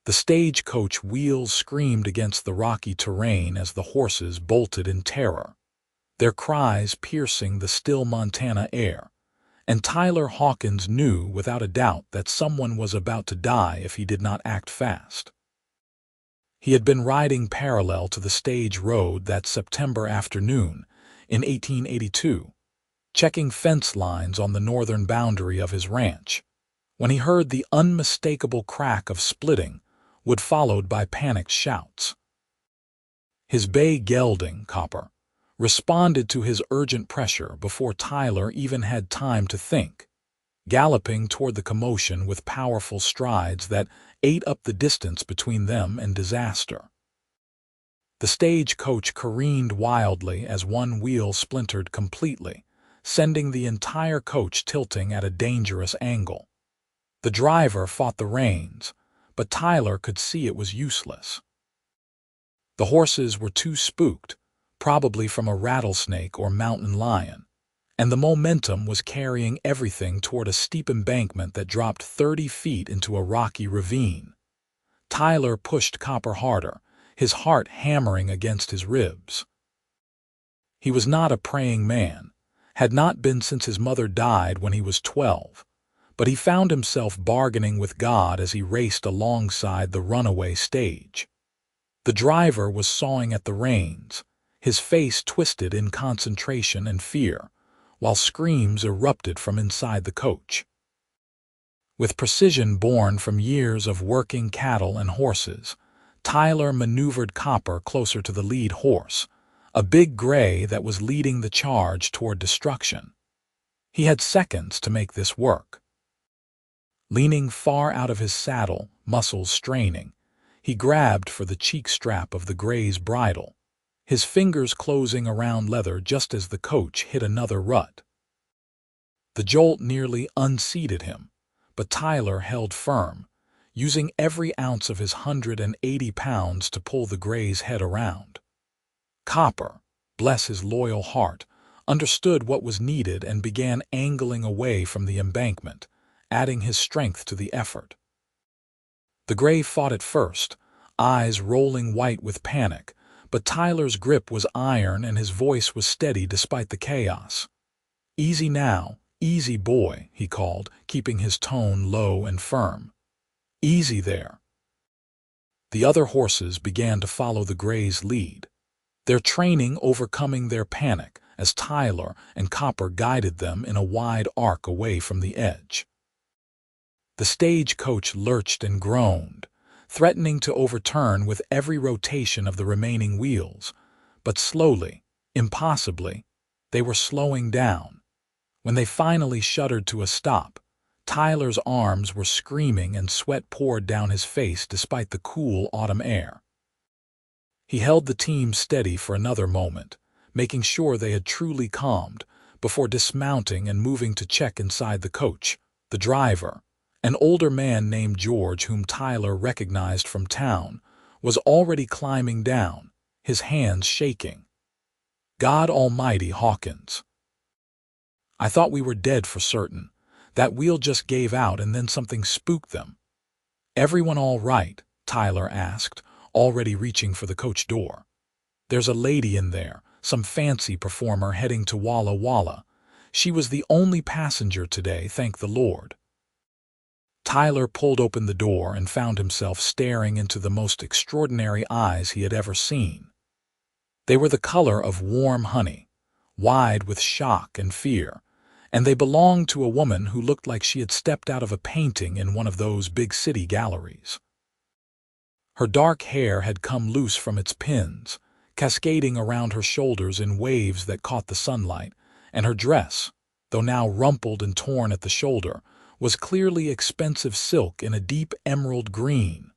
The stagecoach wheels screamed against the rocky terrain as the horses bolted in terror, their cries piercing the still Montana air, and Tyler Hawkins knew without a doubt that someone was about to die if he did not act fast. He had been riding parallel to the stage road that September afternoon in 1882, checking fence lines on the northern boundary of his ranch, when he heard the unmistakable crack of splitting wood followed by panicked shouts. His bay gelding, Copper, responded to his urgent pressure before Tyler even had time to think, galloping toward the commotion with powerful strides that ate up the distance between them and disaster. The stagecoach careened wildly as one wheel splintered completely, sending the entire coach tilting at a dangerous angle. The driver fought the reins, but Tyler could see it was useless. The horses were too spooked, probably from a rattlesnake or mountain lion, and the momentum was carrying everything toward a steep embankment that dropped 30 feet into a rocky ravine. Tyler pushed Copper harder, his heart hammering against his ribs. He was not a praying man, had not been since his mother died when he was 12, but he found himself bargaining with God as he raced alongside the runaway stage. The driver was sawing at the reins, his face twisted in concentration and fear, while screams erupted from inside the coach. With precision born from years of working cattle and horses, Tyler maneuvered Copper closer to the lead horse, a big gray that was leading the charge toward destruction. He had seconds to make this work. Leaning far out of his saddle, muscles straining, he grabbed for the cheek strap of the gray's bridle, his fingers closing around leather just as the coach hit another rut. The jolt nearly unseated him, but Tyler held firm, using every ounce of his 180 pounds to pull the gray's head around. Copper, bless his loyal heart, understood what was needed and began angling away from the embankment, adding his strength to the effort. The gray fought at first, eyes rolling white with panic, but Tyler's grip was iron and his voice was steady despite the chaos. "Easy now, easy boy," he called, keeping his tone low and firm. "Easy there." The other horses began to follow the gray's lead, their training overcoming their panic as Tyler and Copper guided them in a wide arc away from the edge. The stagecoach lurched and groaned, threatening to overturn with every rotation of the remaining wheels, but slowly, impossibly, they were slowing down. When they finally shuddered to a stop, Tyler's arms were screaming and sweat poured down his face despite the cool autumn air. He held the team steady for another moment, making sure they had truly calmed, before dismounting and moving to check inside the coach. The driver, an older man named George whom Tyler recognized from town, was already climbing down, his hands shaking. "God Almighty, Hawkins. I thought we were dead for certain. That wheel just gave out and then something spooked them." "Everyone all right?" Tyler asked, already reaching for the coach door. "There's a lady in there, some fancy performer heading to Walla Walla. She was the only passenger today, thank the Lord." Tyler pulled open the door and found himself staring into the most extraordinary eyes he had ever seen. They were the color of warm honey, wide with shock and fear, and they belonged to a woman who looked like she had stepped out of a painting in one of those big city galleries. Her dark hair had come loose from its pins, cascading around her shoulders in waves that caught the sunlight, and her dress, though now rumpled and torn at the shoulder, was clearly expensive silk in a deep emerald green.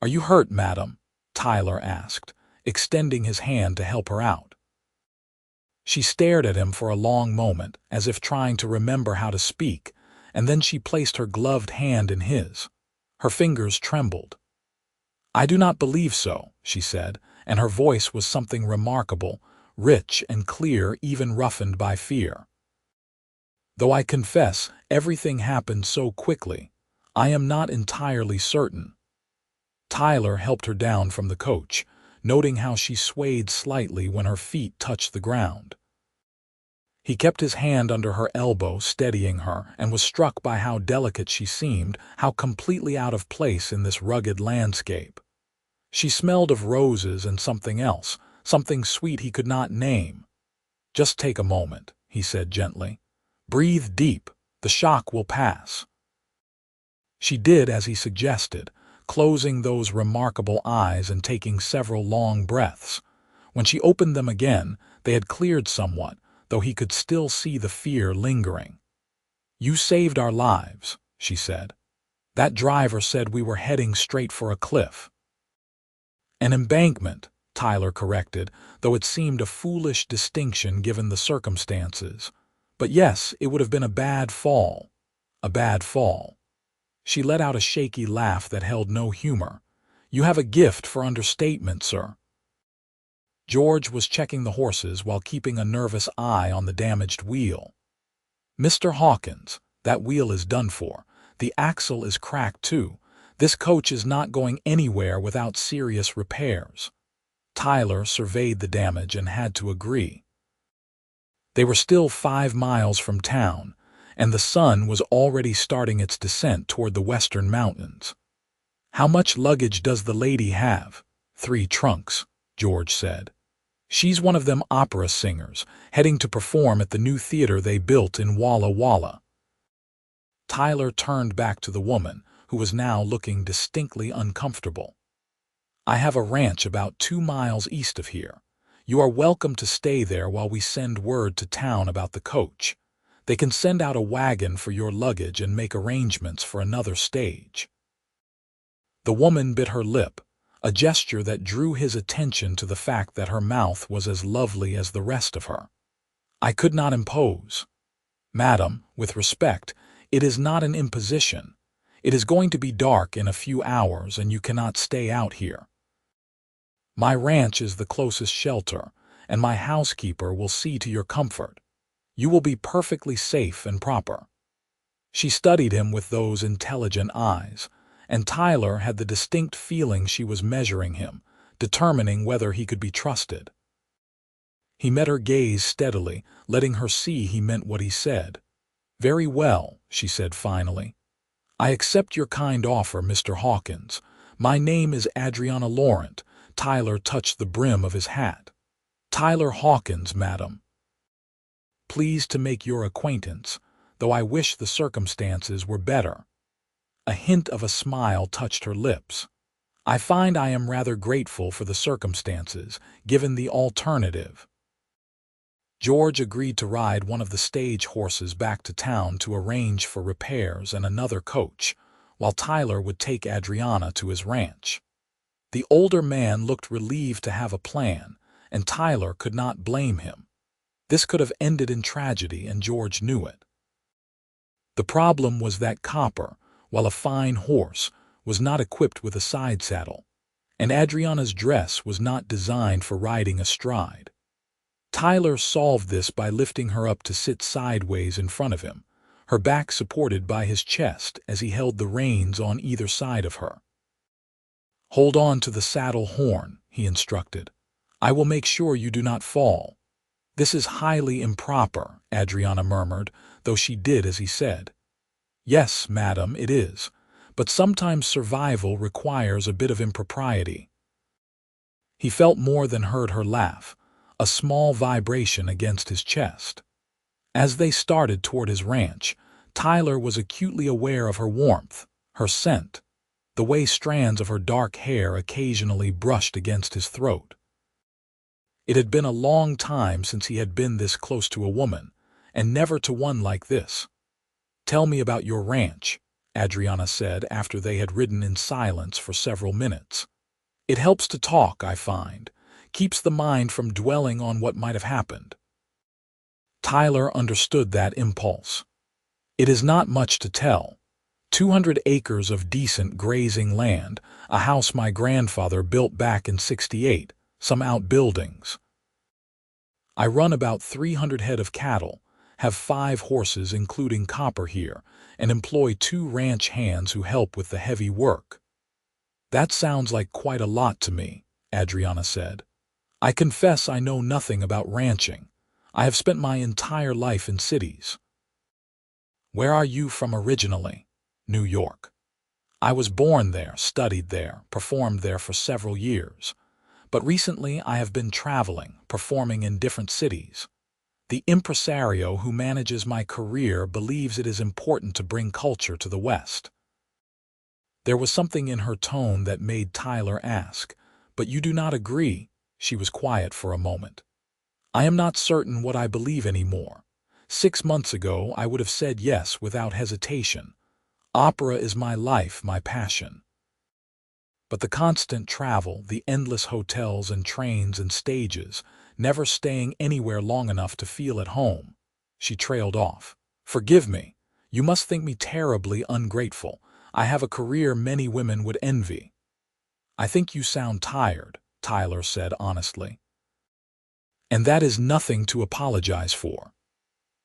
"Are you hurt, madam?" Tyler asked, extending his hand to help her out. She stared at him for a long moment, as if trying to remember how to speak, and then she placed her gloved hand in his. Her fingers trembled. "I do not believe so," she said, and her voice was something remarkable, rich and clear, even roughened by fear. "Though I confess everything happened so quickly, I am not entirely certain." Tyler helped her down from the coach, noting how she swayed slightly when her feet touched the ground. He kept his hand under her elbow, steadying her, and was struck by how delicate she seemed, how completely out of place in this rugged landscape. She smelled of roses and something else, something sweet he could not name. "Just take a moment," he said gently. "Breathe deep. The shock will pass." She did as he suggested, closing those remarkable eyes and taking several long breaths. When she opened them again, they had cleared somewhat, though he could still see the fear lingering. "You saved our lives," she said. "That driver said we were heading straight for a cliff." "An embankment," Tyler corrected, though it seemed a foolish distinction given the circumstances. "But yes, it would have been a bad fall. A bad fall." She let out a shaky laugh that held no humor. "You have a gift for understatement, sir." George was checking the horses while keeping a nervous eye on the damaged wheel. "Mr. Hawkins, that wheel is done for. The axle is cracked too. This coach is not going anywhere without serious repairs." Tyler surveyed the damage and had to agree. They were still 5 miles from town, and the sun was already starting its descent toward the western mountains. "How much luggage does the lady have?" "3 trunks," George said. "She's one of them opera singers, heading to perform at the new theater they built in Walla Walla." Tyler turned back to the woman, who was now looking distinctly uncomfortable. "I have a ranch about 2 miles east of here. You are welcome to stay there while we send word to town about the coach. They can send out a wagon for your luggage and make arrangements for another stage." The woman bit her lip, a gesture that drew his attention to the fact that her mouth was as lovely as the rest of her. "I could not impose." "Madam, with respect, it is not an imposition. It is going to be dark in a few hours and you cannot stay out here. My ranch is the closest shelter, and my housekeeper will see to your comfort. You will be perfectly safe and proper." She studied him with those intelligent eyes, and Tyler had the distinct feeling she was measuring him, determining whether he could be trusted. He met her gaze steadily, letting her see he meant what he said. "Very well," she said finally. "I accept your kind offer, Mr. Hawkins. My name is Adriana Laurent." Tyler touched the brim of his hat. "Tyler Hawkins, madam. Pleased to make your acquaintance, though I wish the circumstances were better." A hint of a smile touched her lips. "I find I am rather grateful for the circumstances, given the alternative." George agreed to ride one of the stage horses back to town to arrange for repairs and another coach, while Tyler would take Adriana to his ranch. The older man looked relieved to have a plan, and Tyler could not blame him. This could have ended in tragedy, and George knew it. The problem was that Copper, while a fine horse, was not equipped with a side saddle, and Adriana's dress was not designed for riding astride. Tyler solved this by lifting her up to sit sideways in front of him, her back supported by his chest as he held the reins on either side of her. "Hold on to the saddle horn," he instructed. "I will make sure you do not fall." "This is highly improper," Adriana murmured, though she did as he said. "Yes, madam, it is, but sometimes survival requires a bit of impropriety." He felt more than heard her laugh, a small vibration against his chest. As they started toward his ranch, Tyler was acutely aware of her warmth, her scent, the way strands of her dark hair occasionally brushed against his throat. It had been a long time since he had been this close to a woman, and never to one like this. "Tell me about your ranch," Adriana said after they had ridden in silence for several minutes. "It helps to talk, I find. Keeps the mind from dwelling on what might have happened." Tyler understood that impulse. "It is not much to tell. 200 acres of decent grazing land, a house my grandfather built back in '68, some outbuildings. I run about 300 head of cattle, have 5 horses including Copper here, and employ 2 ranch hands who help with the heavy work." That sounds like quite a lot to me, Adriana said. I confess I know nothing about ranching. I have spent my entire life in cities. Where are you from originally? New York. I was born there, studied there, performed there for several years. But recently I have been traveling, performing in different cities. The impresario who manages my career believes it is important to bring culture to the West. There was something in her tone that made Tyler ask, "But you do not agree?" She was quiet for a moment. "I am not certain what I believe anymore. 6 months ago I would have said yes without hesitation. Opera is my life, my passion. But the constant travel, the endless hotels and trains and stages, never staying anywhere long enough to feel at home." She trailed off. "Forgive me. You must think me terribly ungrateful. I have a career many women would envy." "I think you sound tired," Tyler said honestly. "And that is nothing to apologize for."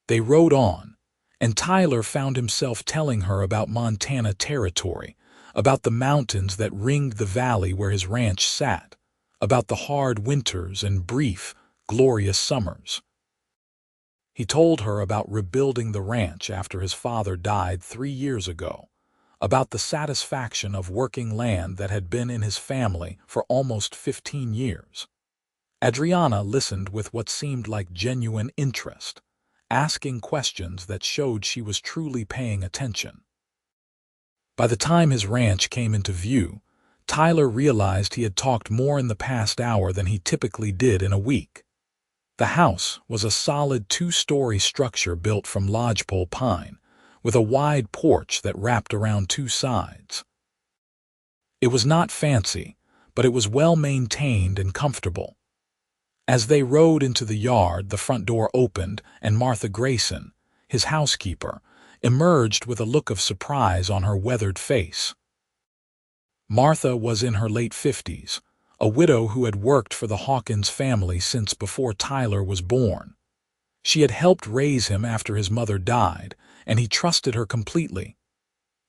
They rode on, and Tyler found himself telling her about Montana Territory, about the mountains that ringed the valley where his ranch sat, about the hard winters and brief, glorious summers. He told her about rebuilding the ranch after his father died 3 years ago, about the satisfaction of working land that had been in his family for almost 15 years. Adriana listened with what seemed like genuine interest, asking questions that showed she was truly paying attention. By the time his ranch came into view, Tyler realized he had talked more in the past hour than he typically did in a week. The house was a solid 2-story structure built from lodgepole pine, with a wide porch that wrapped around 2 sides. It was not fancy, but it was well maintained and comfortable. As they rode into the yard, the front door opened, and Martha Grayson, his housekeeper, emerged with a look of surprise on her weathered face. Martha was in her late 50s, a widow who had worked for the Hawkins family since before Tyler was born. She had helped raise him after his mother died, and he trusted her completely.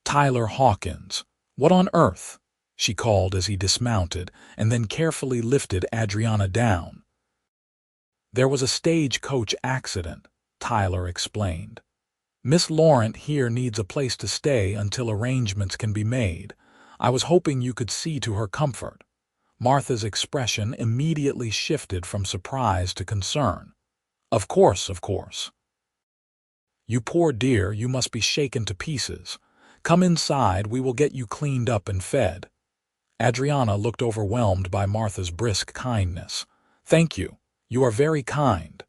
"Tyler Hawkins, what on earth?" she called as he dismounted and then carefully lifted Adriana down. "There was a stagecoach accident," Tyler explained. "Miss Laurent here needs a place to stay until arrangements can be made. I was hoping you could see to her comfort." Martha's expression immediately shifted from surprise to concern. Of course. "You poor dear, you must be shaken to pieces. Come inside, we will get you cleaned up and fed." Adriana looked overwhelmed by Martha's brisk kindness. "Thank you. You are very kind."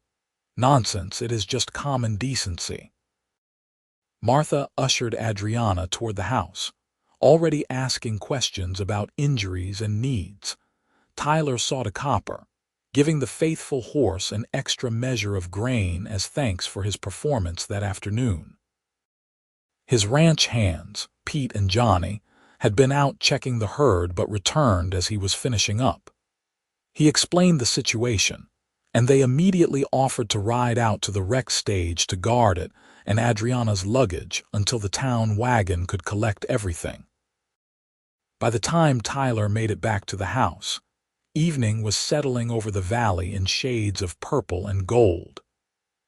"Nonsense, it is just common decency." Martha ushered Adriana toward the house, already asking questions about injuries and needs. Tyler sought a copper, giving the faithful horse an extra measure of grain as thanks for his performance that afternoon. His ranch hands, Pete and Johnny, had been out checking the herd but returned as he was finishing up. He explained the situation, and they immediately offered to ride out to the rec stage to guard it and Adriana's luggage until the town wagon could collect everything. By the time Tyler made it back to the house, evening was settling over the valley in shades of purple and gold.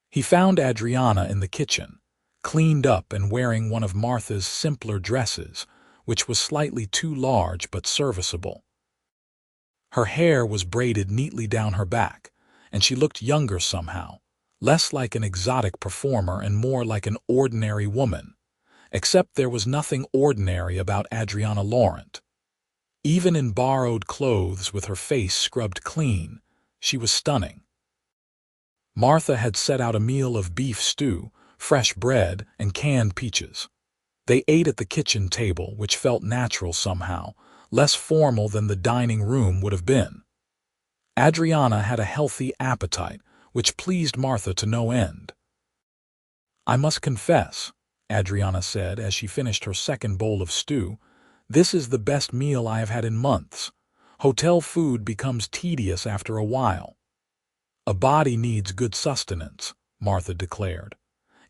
He found Adriana in the kitchen, cleaned up and wearing one of Martha's simpler dresses, which was slightly too large but serviceable. Her hair was braided neatly down her back, and she looked younger somehow, less like an exotic performer and more like an ordinary woman, except there was nothing ordinary about Adriana Laurent. Even in borrowed clothes with her face scrubbed clean, she was stunning. Martha had set out a meal of beef stew, fresh bread, and canned peaches. They ate at the kitchen table, which felt natural somehow, less formal than the dining room would have been. Adriana had a healthy appetite, which pleased Martha to no end. "I must confess," Adriana said as she finished her second bowl of stew, "this is the best meal I have had in months. Hotel food becomes tedious after a while." "A body needs good sustenance," Martha declared,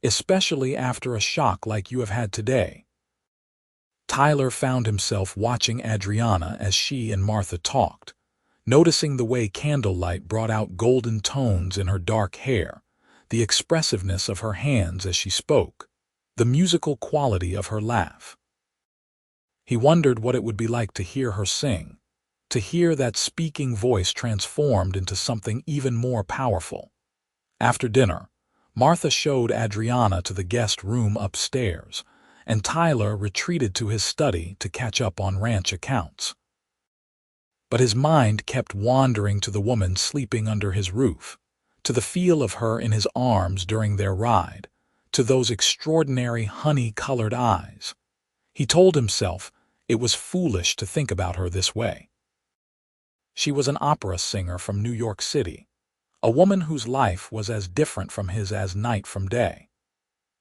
"especially after a shock like you have had today." Tyler found himself watching Adriana as she and Martha talked, noticing the way candlelight brought out golden tones in her dark hair, the expressiveness of her hands as she spoke, the musical quality of her laugh. He wondered what it would be like to hear her sing, to hear that speaking voice transformed into something even more powerful. After dinner, Martha showed Adriana to the guest room upstairs, and Tyler retreated to his study to catch up on ranch accounts. But his mind kept wandering to the woman sleeping under his roof, to the feel of her in his arms during their ride, to those extraordinary honey-colored eyes. He told himself it was foolish to think about her this way. She was an opera singer from New York City, a woman whose life was as different from his as night from day.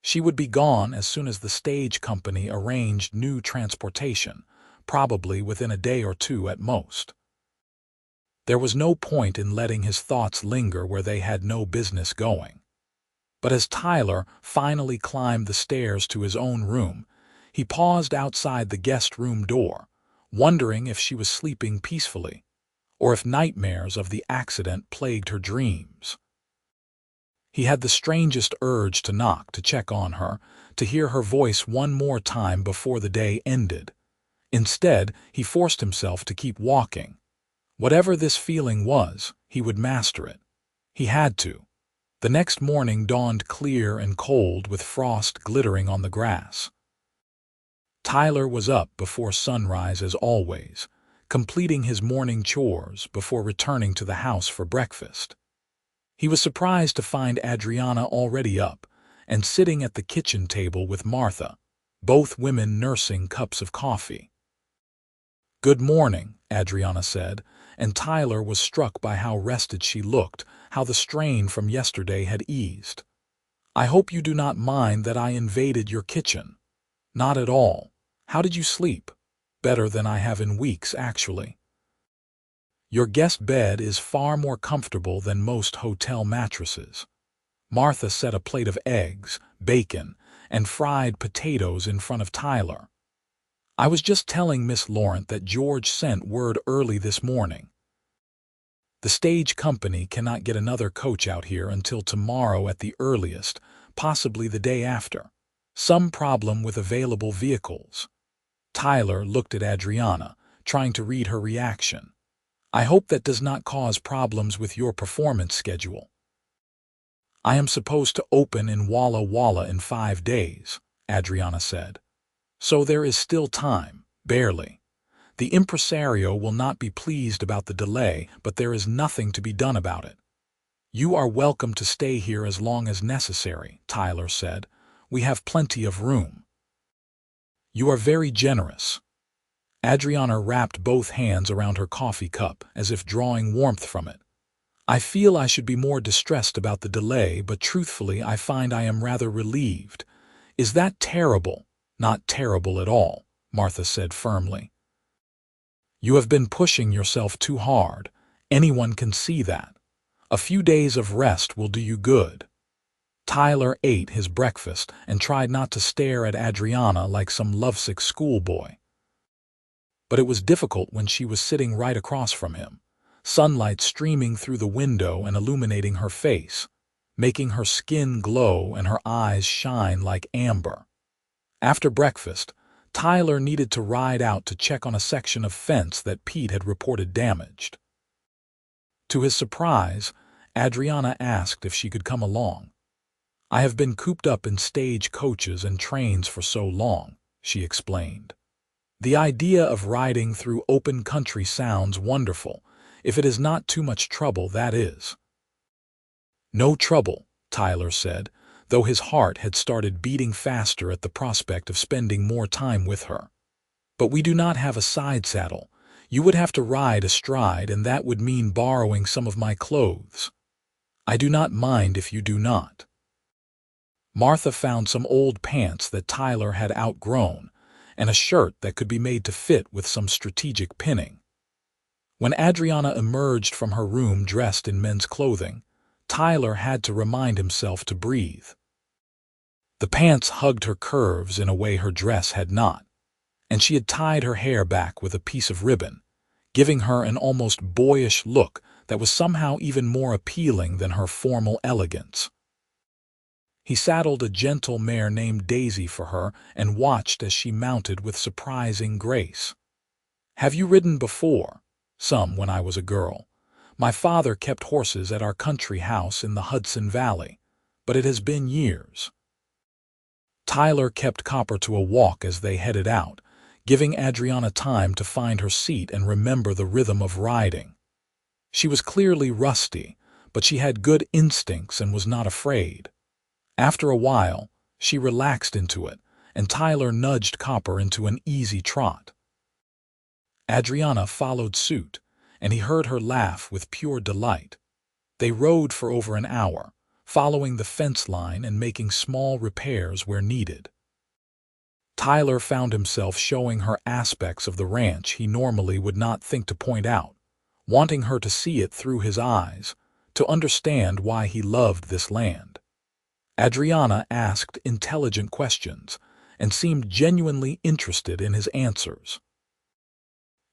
She would be gone as soon as the stage company arranged new transportation, probably within a day or two at most. There was no point in letting his thoughts linger where they had no business going. But as Tyler finally climbed the stairs to his own room, he paused outside the guest room door, wondering if she was sleeping peacefully, or if nightmares of the accident plagued her dreams. He had the strangest urge to knock to check on her, to hear her voice one more time before the day ended. Instead, he forced himself to keep walking. Whatever this feeling was, he would master it. He had to. The next morning dawned clear and cold with frost glittering on the grass. Tyler was up before sunrise as always, completing his morning chores before returning to the house for breakfast. He was surprised to find Adriana already up and sitting at the kitchen table with Martha, both women nursing cups of coffee. "Good morning," Adriana said, and Tyler was struck by how rested she looked, how the strain from yesterday had eased. "I hope you do not mind that I invaded your kitchen." "Not at all. How did you sleep?" "Better than I have in weeks, actually." "Your guest bed is far more comfortable than most hotel mattresses." Martha set a plate of eggs, bacon, and fried potatoes in front of Tyler. "I was just telling Miss Laurent that George sent word early this morning. The stage company cannot get another coach out here until tomorrow at the earliest, possibly the day after. Some problem with available vehicles." Tyler looked at Adriana, trying to read her reaction. "I hope that does not cause problems with your performance schedule." "I am supposed to open in Walla Walla in 5 days," Adriana said. "So there is still time, barely. The impresario will not be pleased about the delay, but there is nothing to be done about it." "You are welcome to stay here as long as necessary," Tyler said. "We have plenty of room." "You are very generous." Adriana wrapped both hands around her coffee cup as if drawing warmth from it. "I feel I should be more distressed about the delay, but truthfully I find I am rather relieved." "Is that terrible?" "Not terrible at all," Martha said firmly. "You have been pushing yourself too hard. Anyone can see that. A few days of rest will do you good." Tyler ate his breakfast and tried not to stare at Adriana like some lovesick schoolboy. But it was difficult when she was sitting right across from him, sunlight streaming through the window and illuminating her face, making her skin glow and her eyes shine like amber. After breakfast, Tyler needed to ride out to check on a section of fence that Pete had reported damaged. To his surprise, Adriana asked if she could come along. "I have been cooped up in stage coaches and trains for so long," she explained. "The idea of riding through open country sounds wonderful, if it is not too much trouble, that is." "No trouble," Tyler said, though his heart had started beating faster at the prospect of spending more time with her. "But we do not have a side saddle. You would have to ride astride, and that would mean borrowing some of my clothes." "I do not mind if you do not." Martha found some old pants that Tyler had outgrown, and a shirt that could be made to fit with some strategic pinning. When Adriana emerged from her room dressed in men's clothing, Tyler had to remind himself to breathe. The pants hugged her curves in a way her dress had not, and she had tied her hair back with a piece of ribbon, giving her an almost boyish look that was somehow even more appealing than her formal elegance. He saddled a gentle mare named Daisy for her and watched as she mounted with surprising grace. "Have you ridden before?" "Some when I was a girl. My father kept horses at our country house in the Hudson Valley, but it has been years." Tyler kept Copper to a walk as they headed out, giving Adriana time to find her seat and remember the rhythm of riding. She was clearly rusty, but she had good instincts and was not afraid. After a while, she relaxed into it, and Tyler nudged Copper into an easy trot. Adriana followed suit, and he heard her laugh with pure delight. They rode for over an hour, following the fence line and making small repairs where needed. Tyler found himself showing her aspects of the ranch he normally would not think to point out, wanting her to see it through his eyes, to understand why he loved this land. Adriana asked intelligent questions and seemed genuinely interested in his answers.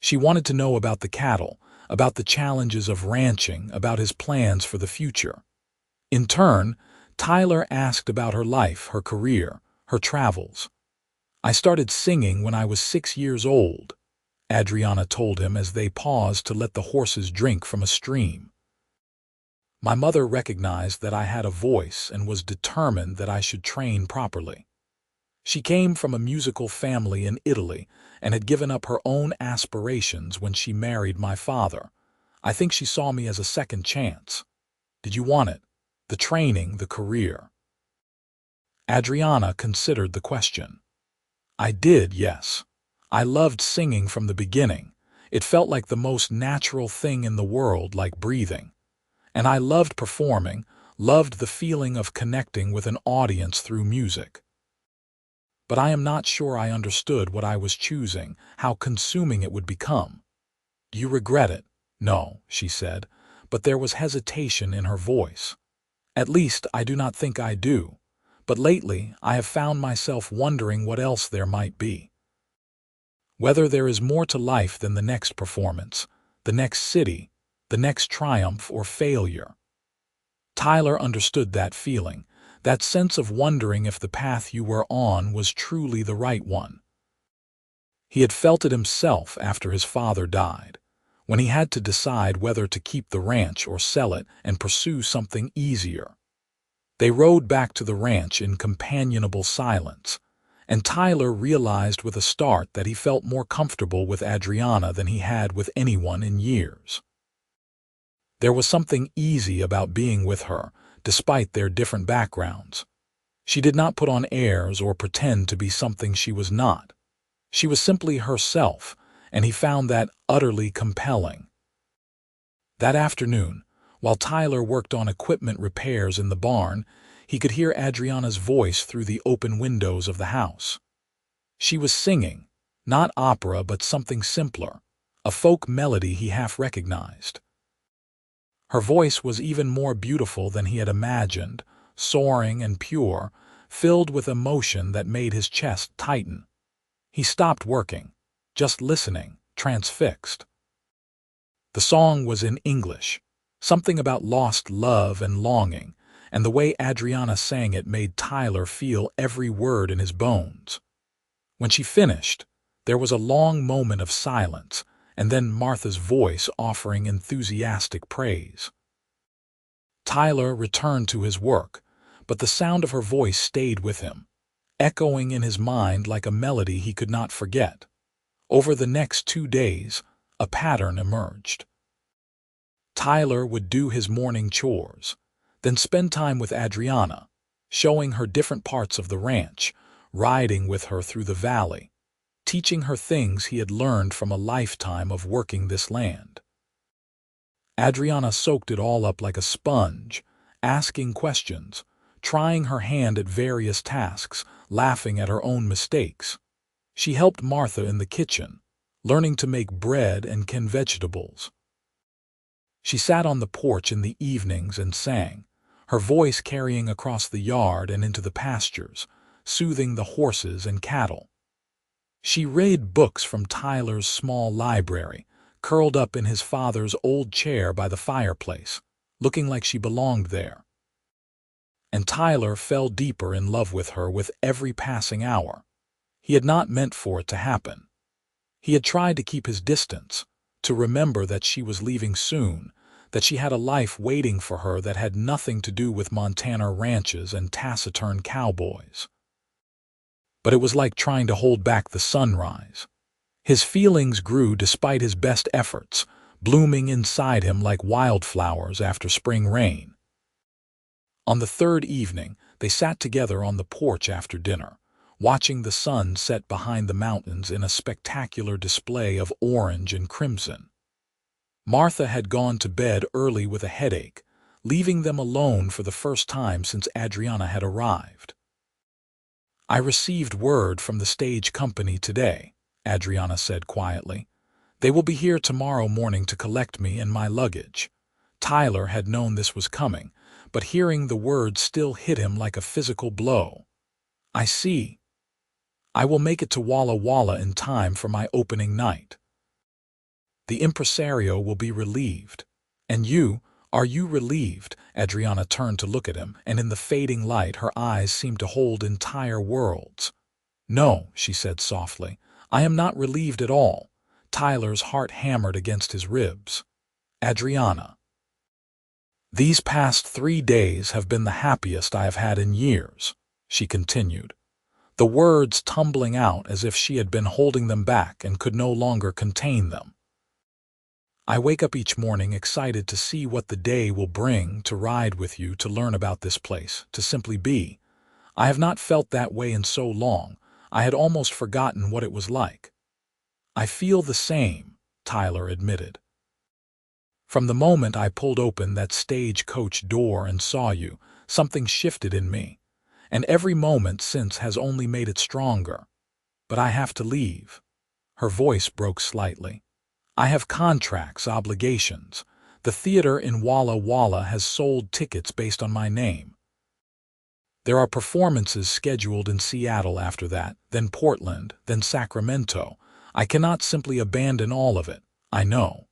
She wanted to know about the cattle, about the challenges of ranching, about his plans for the future. In turn, Tyler asked about her life, her career, her travels. "I started singing when I was 6 years old," Adriana told him as they paused to let the horses drink from a stream. "My mother recognized that I had a voice and was determined that I should train properly. She came from a musical family in Italy and had given up her own aspirations when she married my father. I think she saw me as a second chance. Did you want it? The training, the career?" Adriana considered the question. "I did, yes. I loved singing from the beginning. It felt like the most natural thing in the world, like breathing. And I loved performing, loved the feeling of connecting with an audience through music. But I am not sure I understood what I was choosing, how consuming it would become." "Do you regret it?" "No," she said, but there was hesitation in her voice. "At least, I do not think I do. But lately, I have found myself wondering what else there might be. Whether there is more to life than the next performance, the next city, the next triumph or failure." Tyler understood that feeling, that sense of wondering if the path you were on was truly the right one. He had felt it himself after his father died, when he had to decide whether to keep the ranch or sell it and pursue something easier. They rode back to the ranch in companionable silence, and Tyler realized with a start that he felt more comfortable with Adriana than he had with anyone in years. There was something easy about being with her, despite their different backgrounds. She did not put on airs or pretend to be something she was not. She was simply herself, and he found that utterly compelling. That afternoon, while Tyler worked on equipment repairs in the barn, he could hear Adriana's voice through the open windows of the house. She was singing, not opera but something simpler, a folk melody he half recognized. Her voice was even more beautiful than he had imagined, soaring and pure, filled with emotion that made his chest tighten. He stopped working, just listening, transfixed. The song was in English, something about lost love and longing, and the way Adriana sang it made Tyler feel every word in his bones. When she finished, there was a long moment of silence, and then Martha's voice offering enthusiastic praise. Tyler returned to his work, but the sound of her voice stayed with him, echoing in his mind like a melody he could not forget. Over the next 2 days, a pattern emerged. Tyler would do his morning chores, then spend time with Adriana, showing her different parts of the ranch, riding with her through the valley, teaching her things he had learned from a lifetime of working this land. Adriana soaked it all up like a sponge, asking questions, trying her hand at various tasks, laughing at her own mistakes. She helped Martha in the kitchen, learning to make bread and can vegetables. She sat on the porch in the evenings and sang, her voice carrying across the yard and into the pastures, soothing the horses and cattle. She read books from Tyler's small library, curled up in his father's old chair by the fireplace, looking like she belonged there. And Tyler fell deeper in love with her with every passing hour. He had not meant for it to happen. He had tried to keep his distance, to remember that she was leaving soon, that she had a life waiting for her that had nothing to do with Montana ranches and taciturn cowboys. But it was like trying to hold back the sunrise. His feelings grew despite his best efforts, blooming inside him like wildflowers after spring rain. On the third evening, they sat together on the porch after dinner, watching the sun set behind the mountains in a spectacular display of orange and crimson. Martha had gone to bed early with a headache, leaving them alone for the first time since Adriana had arrived. "I received word from the stage company today," Adriana said quietly. "They will be here tomorrow morning to collect me and my luggage." Tyler had known this was coming, but hearing the words still hit him like a physical blow. "I see. I will make it to Walla Walla in time for my opening night. The impresario will be relieved. And you, are you relieved?" Adriana turned to look at him, and in the fading light her eyes seemed to hold entire worlds. "No," she said softly, "I am not relieved at all." Tyler's heart hammered against his ribs. "Adriana, these past 3 days have been the happiest I have had in years," she continued, the words tumbling out as if she had been holding them back and could no longer contain them. "I wake up each morning excited to see what the day will bring, to ride with you, to learn about this place, to simply be. I have not felt that way in so long, I had almost forgotten what it was like." "I feel the same," Tyler admitted. "From the moment I pulled open that stagecoach door and saw you, something shifted in me, and every moment since has only made it stronger. But I have to leave." Her voice broke slightly. "I have contracts, obligations. The theater in Walla Walla has sold tickets based on my name. There are performances scheduled in Seattle after that, then Portland, then Sacramento. I cannot simply abandon all of it, I know."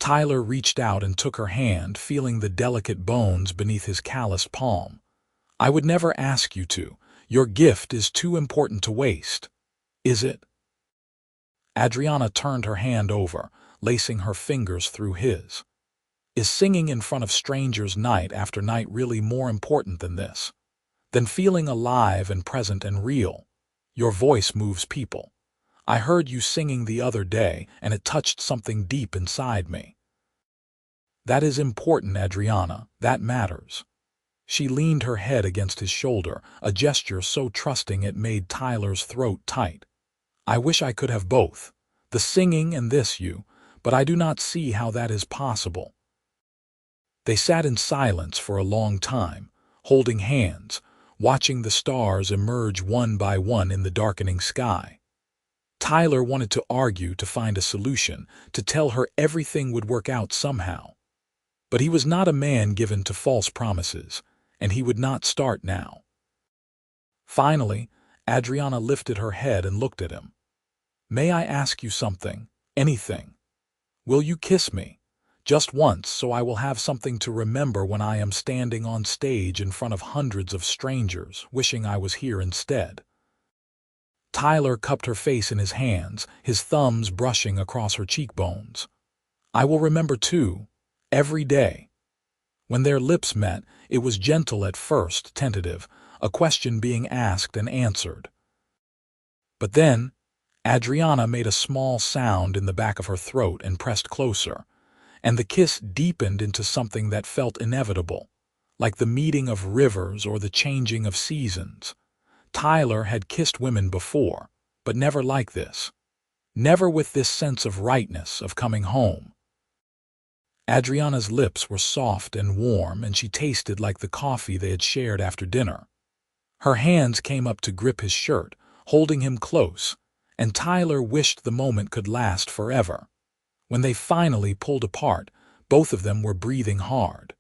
Tyler reached out and took her hand, feeling the delicate bones beneath his calloused palm. "I would never ask you to. Your gift is too important to waste. Is it?" Adriana turned her hand over, lacing her fingers through his. "Is singing in front of strangers night after night really more important than this? Than feeling alive and present and real? Your voice moves people. I heard you singing the other day, and it touched something deep inside me. That is important, Adriana. That matters." She leaned her head against his shoulder, a gesture so trusting it made Tyler's throat tight. "I wish I could have both, the singing and this you, but I do not see how that is possible." They sat in silence for a long time, holding hands, watching the stars emerge one by one in the darkening sky. Tyler wanted to argue, to find a solution, to tell her everything would work out somehow. But he was not a man given to false promises, and he would not start now. Finally, Adriana lifted her head and looked at him. "May I ask you something? Anything? Will you kiss me? Just once, so I will have something to remember when I am standing on stage in front of hundreds of strangers, wishing I was here instead." Tyler cupped her face in his hands, his thumbs brushing across her cheekbones. "I will remember too, every day." When their lips met, it was gentle at first, tentative, a question being asked and answered. But then, Adriana made a small sound in the back of her throat and pressed closer, and the kiss deepened into something that felt inevitable, like the meeting of rivers or the changing of seasons. Tyler had kissed women before, but never like this. Never with this sense of rightness, of coming home. Adriana's lips were soft and warm, and she tasted like the coffee they had shared after dinner. Her hands came up to grip his shirt, holding him close, and Tyler wished the moment could last forever. When they finally pulled apart, both of them were breathing hard.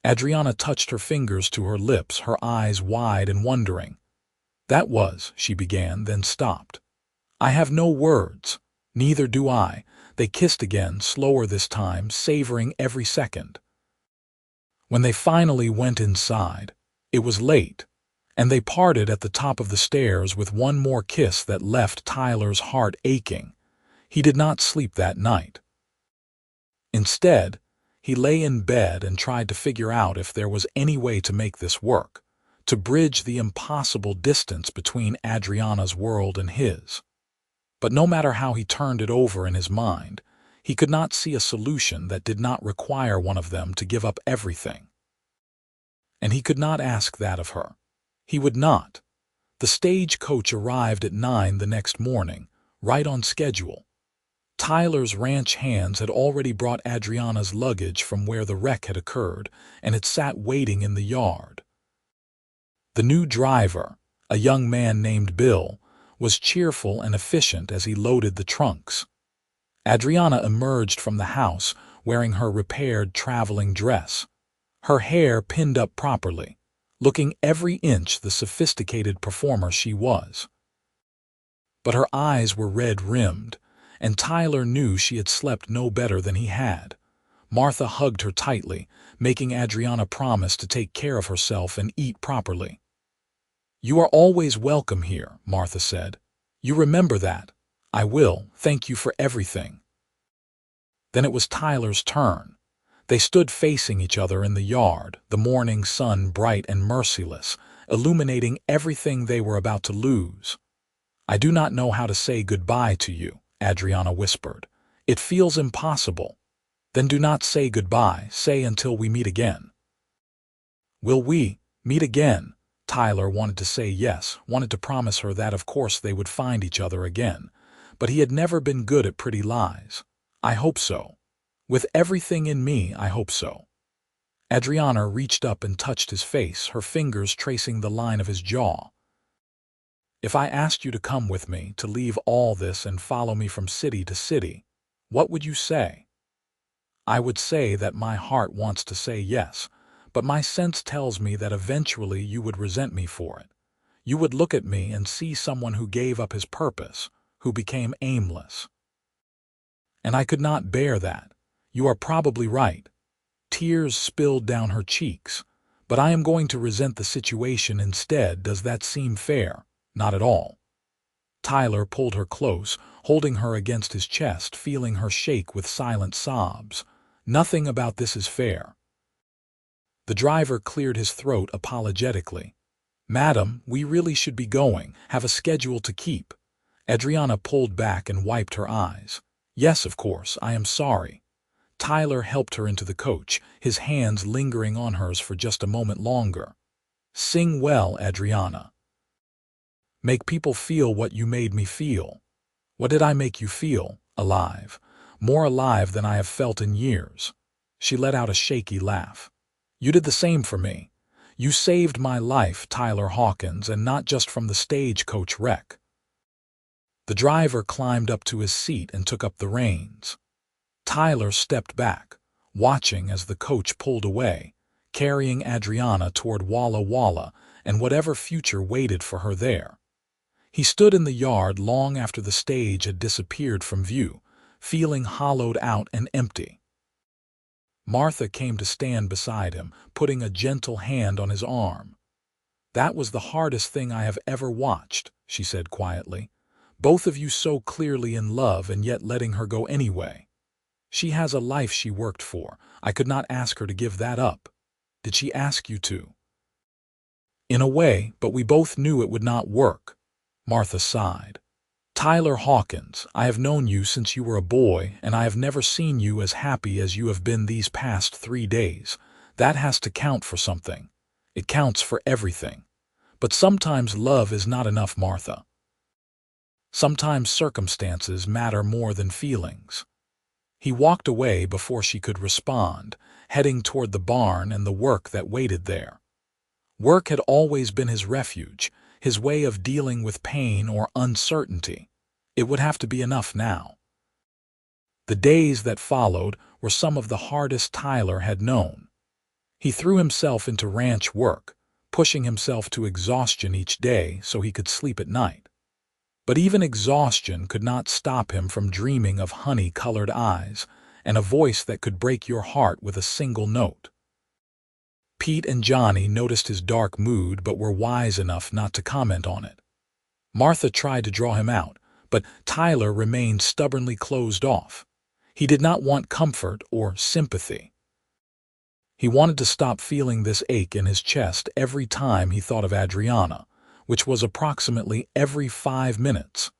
Adriana touched her fingers to her lips, her eyes wide and wondering. That was, she began, then stopped. I have no words. Neither do I. They kissed again, slower this time, savoring every second. When they finally went inside, it was late, and they parted at the top of the stairs with one more kiss that left Tyler's heart aching. He did not sleep that night. Instead, he lay in bed and tried to figure out if there was any way to make this work, to bridge the impossible distance between Adriana's world and his. But no matter how he turned it over in his mind, he could not see a solution that did not require one of them to give up everything. And he could not ask that of her. He would not. The stagecoach arrived at 9 the next morning, right on schedule. Tyler's ranch hands had already brought Adriana's luggage from where the wreck had occurred, and it sat waiting in the yard. The new driver, a young man named Bill, was cheerful and efficient as he loaded the trunks. Adriana emerged from the house wearing her repaired traveling dress, her hair pinned up properly, looking every inch the sophisticated performer she was. But her eyes were red-rimmed, and Tyler knew she had slept no better than he had. Martha hugged her tightly, making Adriana promise to take care of herself and eat properly. "You are always welcome here," Martha said. "You remember that." "I will. Thank you for everything." Then it was Tyler's turn. They stood facing each other in the yard, the morning sun bright and merciless, illuminating everything they were about to lose. "I do not know how to say goodbye to you," Adriana whispered. "It feels impossible." "Then do not say goodbye. Say until we meet again." "Will we meet again?" Tyler wanted to say yes, wanted to promise her that of course they would find each other again, but he had never been good at pretty lies. "I hope so. With everything in me, I hope so." Adriana reached up and touched his face, her fingers tracing the line of his jaw. "If I asked you to come with me, to leave all this and follow me from city to city, what would you say?" "I would say that my heart wants to say yes, but my sense tells me that eventually you would resent me for it. You would look at me and see someone who gave up his purpose, who became aimless. And I could not bear that. You are probably right." Tears spilled down her cheeks. "But I am going to resent the situation instead. Does that seem fair?" "Not at all." Tyler pulled her close, holding her against his chest, feeling her shake with silent sobs. "Nothing about this is fair." The driver cleared his throat apologetically. "Madam, we really should be going, have a schedule to keep." Adriana pulled back and wiped her eyes. "Yes, of course, I am sorry." Tyler helped her into the coach, his hands lingering on hers for just a moment longer. "Sing well, Adriana. Make people feel what you made me feel." "What did I make you feel?" "Alive. More alive than I have felt in years." She let out a shaky laugh. "You did the same for me. You saved my life, Tyler Hawkins, and not just from the stagecoach wreck." The driver climbed up to his seat and took up the reins. Tyler stepped back, watching as the coach pulled away, carrying Adriana toward Walla Walla and whatever future waited for her there. He stood in the yard long after the stage had disappeared from view, feeling hollowed out and empty. Martha came to stand beside him, putting a gentle hand on his arm. "That was the hardest thing I have ever watched," she said quietly. "Both of you so clearly in love and yet letting her go anyway. She has a life she worked for. I could not ask her to give that up." "Did she ask you to?" "In a way, but we both knew it would not work." Martha sighed. "Tyler Hawkins, I have known you since you were a boy, and I have never seen you as happy as you have been these past 3 days. That has to count for something. It counts for everything. But sometimes love is not enough, Martha. Sometimes circumstances matter more than feelings." He walked away before she could respond, heading toward the barn and the work that waited there. Work had always been his refuge, his way of dealing with pain or uncertainty. It would have to be enough now. The days that followed were some of the hardest Tyler had known. He threw himself into ranch work, pushing himself to exhaustion each day so he could sleep at night. But even exhaustion could not stop him from dreaming of honey-colored eyes and a voice that could break your heart with a single note. Pete and Johnny noticed his dark mood but were wise enough not to comment on it. Martha tried to draw him out, but Tyler remained stubbornly closed off. He did not want comfort or sympathy. He wanted to stop feeling this ache in his chest every time he thought of Adriana, which was approximately every 5 minutes.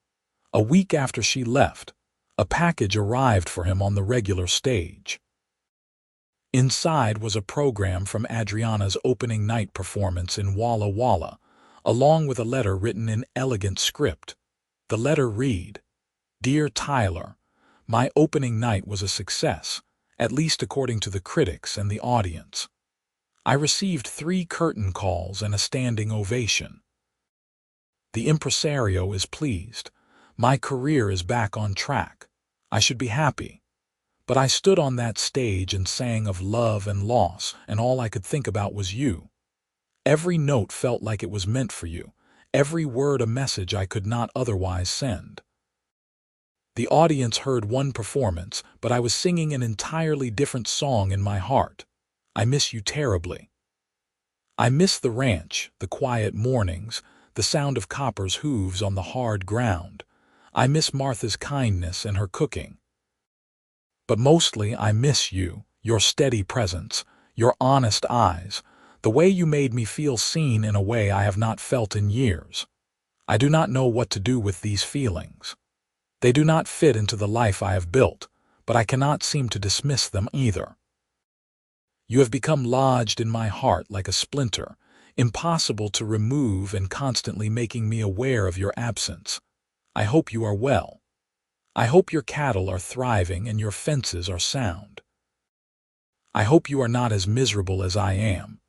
A week after she left, a package arrived for him on the regular stage. Inside was a program from Adriana's opening night performance in Walla Walla, along with a letter written in elegant script. The letter read, "Dear Tyler, my opening night was a success, at least according to the critics and the audience. I received 3 curtain calls and a standing ovation. The impresario is pleased. My career is back on track. I should be happy. But I stood on that stage and sang of love and loss, and all I could think about was you. Every note felt like it was meant for you, every word a message I could not otherwise send. The audience heard one performance, but I was singing an entirely different song in my heart. I miss you terribly. I miss the ranch, the quiet mornings, the sound of Copper's hooves on the hard ground. I miss Martha's kindness and her cooking. But mostly I miss you, your steady presence, your honest eyes, the way you made me feel seen in a way I have not felt in years. I do not know what to do with these feelings. They do not fit into the life I have built, but I cannot seem to dismiss them either. You have become lodged in my heart like a splinter, impossible to remove and constantly making me aware of your absence. I hope you are well. I hope your cattle are thriving and your fences are sound. I hope you are not as miserable as I am,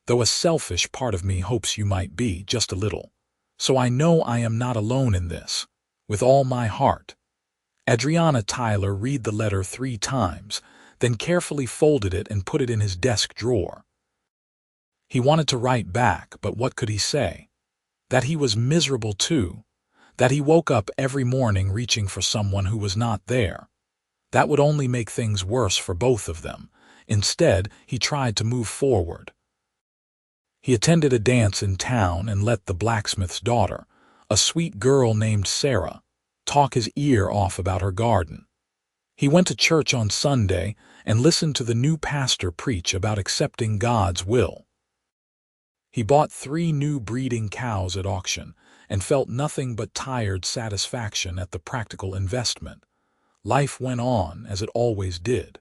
though a selfish part of me hopes you might be, just a little. So I know I am not alone in this, with all my heart." Adriana. Tyler read the letter 3 times, then carefully folded it and put it in his desk drawer. He wanted to write back, but what could he say? That he was miserable too. That he woke up every morning reaching for someone who was not there. That would only make things worse for both of them. Instead, he tried to move forward. He attended a dance in town and let the blacksmith's daughter, a sweet girl named Sarah, talk his ear off about her garden. He went to church on Sunday and listened to the new pastor preach about accepting God's will. He bought 3 new breeding cows at auction and felt nothing but tired satisfaction at the practical investment. Life went on as it always did.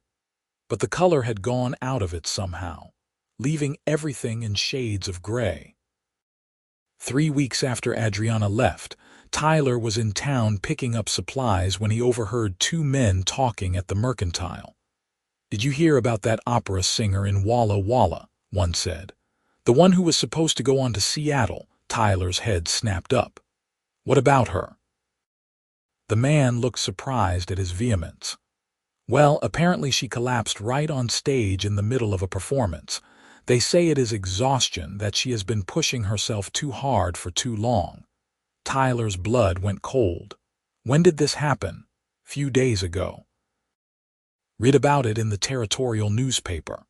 But the color had gone out of it somehow, leaving everything in shades of gray. 3 weeks after Adriana left, Tyler was in town picking up supplies when he overheard 2 men talking at the mercantile. "Did you hear about that opera singer in Walla Walla?" one said. "The one who was supposed to go on to Seattle." Tyler's head snapped up. "What about her?" The man looked surprised at his vehemence. "Well, apparently she collapsed right on stage in the middle of a performance. They say it is exhaustion, that she has been pushing herself too hard for too long." Tyler's blood went cold. "When did this happen?" "Few days ago." "Read about it in the territorial newspaper.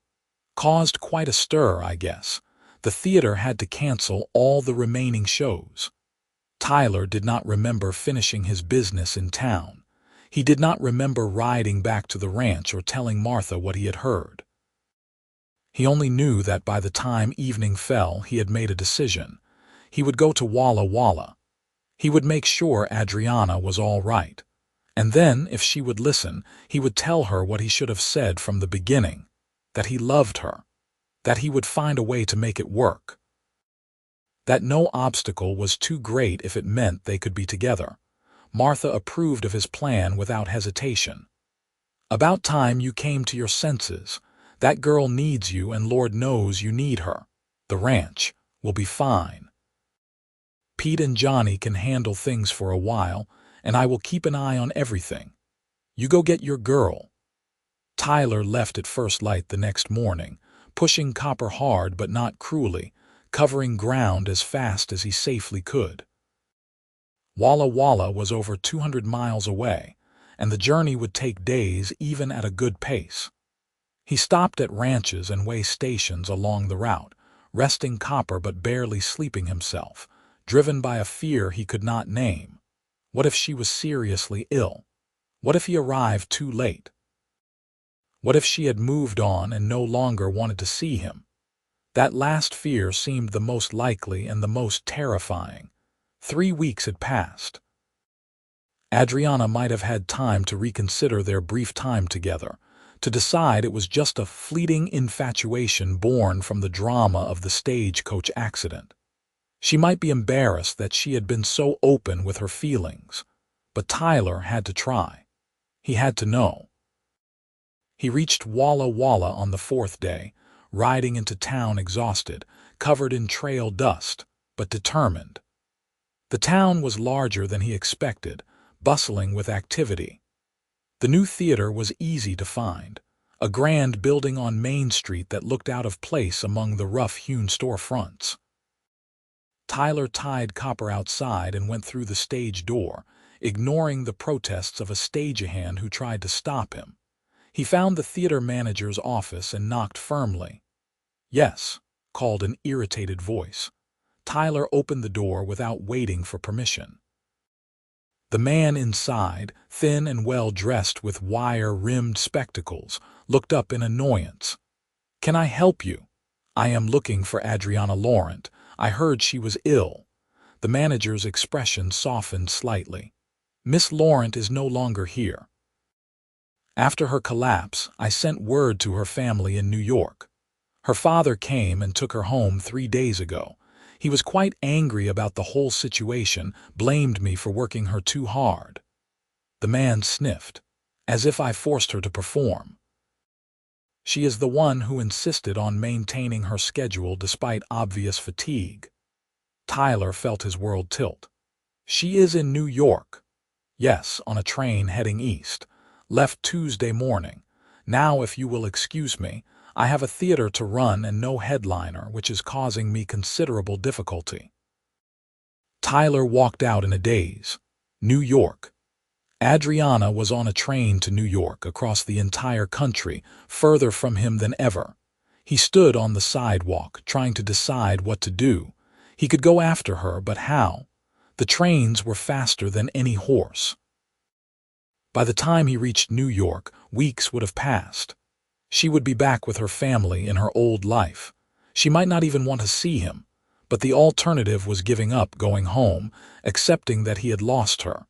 Caused quite a stir, I guess. The theater had to cancel all the remaining shows." Tyler did not remember finishing his business in town. He did not remember riding back to the ranch or telling Martha what he had heard. He only knew that by the time evening fell, he had made a decision. He would go to Walla Walla. He would make sure Adriana was all right. And then, if she would listen, he would tell her what he should have said from the beginning, that he loved her, that he would find a way to make it work, that no obstacle was too great if it meant they could be together. Martha approved of his plan without hesitation. "About time you came to your senses. That girl needs you, and Lord knows you need her. The ranch will be fine. Pete and Johnny can handle things for a while, and I will keep an eye on everything. You go get your girl." Tyler left at first light the next morning, pushing Copper hard but not cruelly, covering ground as fast as he safely could. Walla Walla was over 200 miles away, and the journey would take days even at a good pace. He stopped at ranches and way stations along the route, resting Copper but barely sleeping himself, driven by a fear he could not name. What if she was seriously ill? What if he arrived too late? What if she had moved on and no longer wanted to see him? That last fear seemed the most likely and the most terrifying. 3 weeks had passed. Adriana might have had time to reconsider their brief time together, to decide it was just a fleeting infatuation born from the drama of the Stagecoach accident. She might be embarrassed that she had been so open with her feelings, but Tyler had to try. He had to know. He reached Walla Walla on the 4th day, riding into town exhausted, covered in trail dust, but determined. The town was larger than he expected, bustling with activity. The new theater was easy to find, a grand building on Main Street that looked out of place among the rough-hewn storefronts. Tyler tied Copper outside and went through the stage door, ignoring the protests of a stagehand who tried to stop him. He found the theater manager's office and knocked firmly. "Yes," called an irritated voice. Tyler opened the door without waiting for permission. The man inside, thin and well-dressed with wire-rimmed spectacles, looked up in annoyance. "Can I help you? I am looking for Adriana Laurent. I heard she was ill." The manager's expression softened slightly. "Miss Laurent is no longer here. After her collapse, I sent word to her family in New York. Her father came and took her home 3 days ago. He was quite angry about the whole situation, blamed me for working her too hard." The man sniffed, "As if I forced her to perform." "She is the one who insisted on maintaining her schedule despite obvious fatigue." Tyler felt his world tilt. "She is in New York." "Yes, on a train heading east. Left Tuesday morning. Now, if you will excuse me, I have a theater to run and no headliner, which is causing me considerable difficulty." Tyler walked out in a daze. New York. Adriana was on a train to New York, across the entire country, further from him than ever. He stood on the sidewalk, trying to decide what to do. He could go after her, but how? The trains were faster than any horse. By the time he reached New York, weeks would have passed. She would be back with her family in her old life. She might not even want to see him, but the alternative was giving up going home, accepting that he had lost her.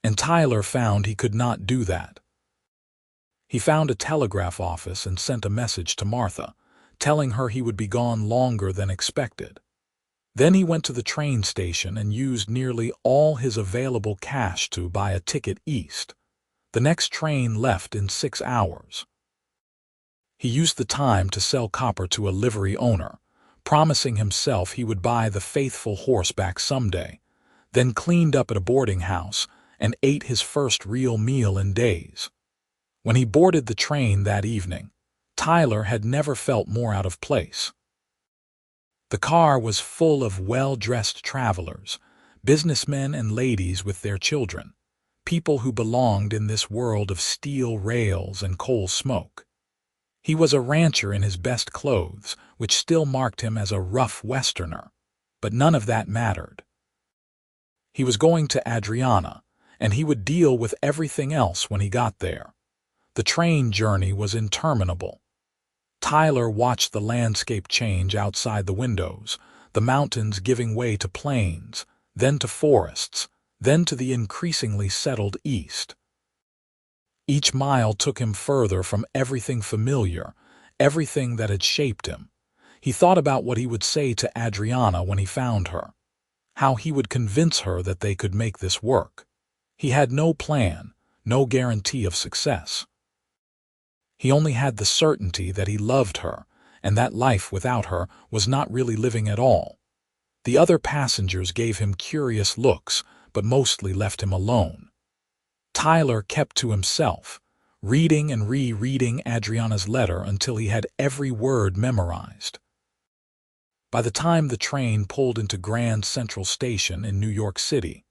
And Tyler found he could not do that. He found a telegraph office and sent a message to Martha, telling her he would be gone longer than expected. Then he went to the train station and used nearly all his available cash to buy a ticket east. The next train left in 6 hours. He used the time to sell Copper to a livery owner, promising himself he would buy the faithful horse back someday, then cleaned up at a boarding house and ate his first real meal in days. When he boarded the train that evening, Tyler had never felt more out of place. The car was full of well-dressed travelers, businessmen and ladies with their children, people who belonged in this world of steel rails and coal smoke. He was a rancher in his best clothes, which still marked him as a rough Westerner, but none of that mattered. He was going to Adriana, and he would deal with everything else when he got there. The train journey was interminable. Tyler watched the landscape change outside the windows, the mountains giving way to plains, then to forests, then to the increasingly settled east. Each mile took him further from everything familiar, everything that had shaped him. He thought about what he would say to Adriana when he found her, how he would convince her that they could make this work. He had no plan, no guarantee of success. He only had the certainty that he loved her, and that life without her was not really living at all. The other passengers gave him curious looks, but mostly left him alone. Tyler kept to himself, reading and rereading Adriana's letter until he had every word memorized. By the time the train pulled into Grand Central Station in New York City,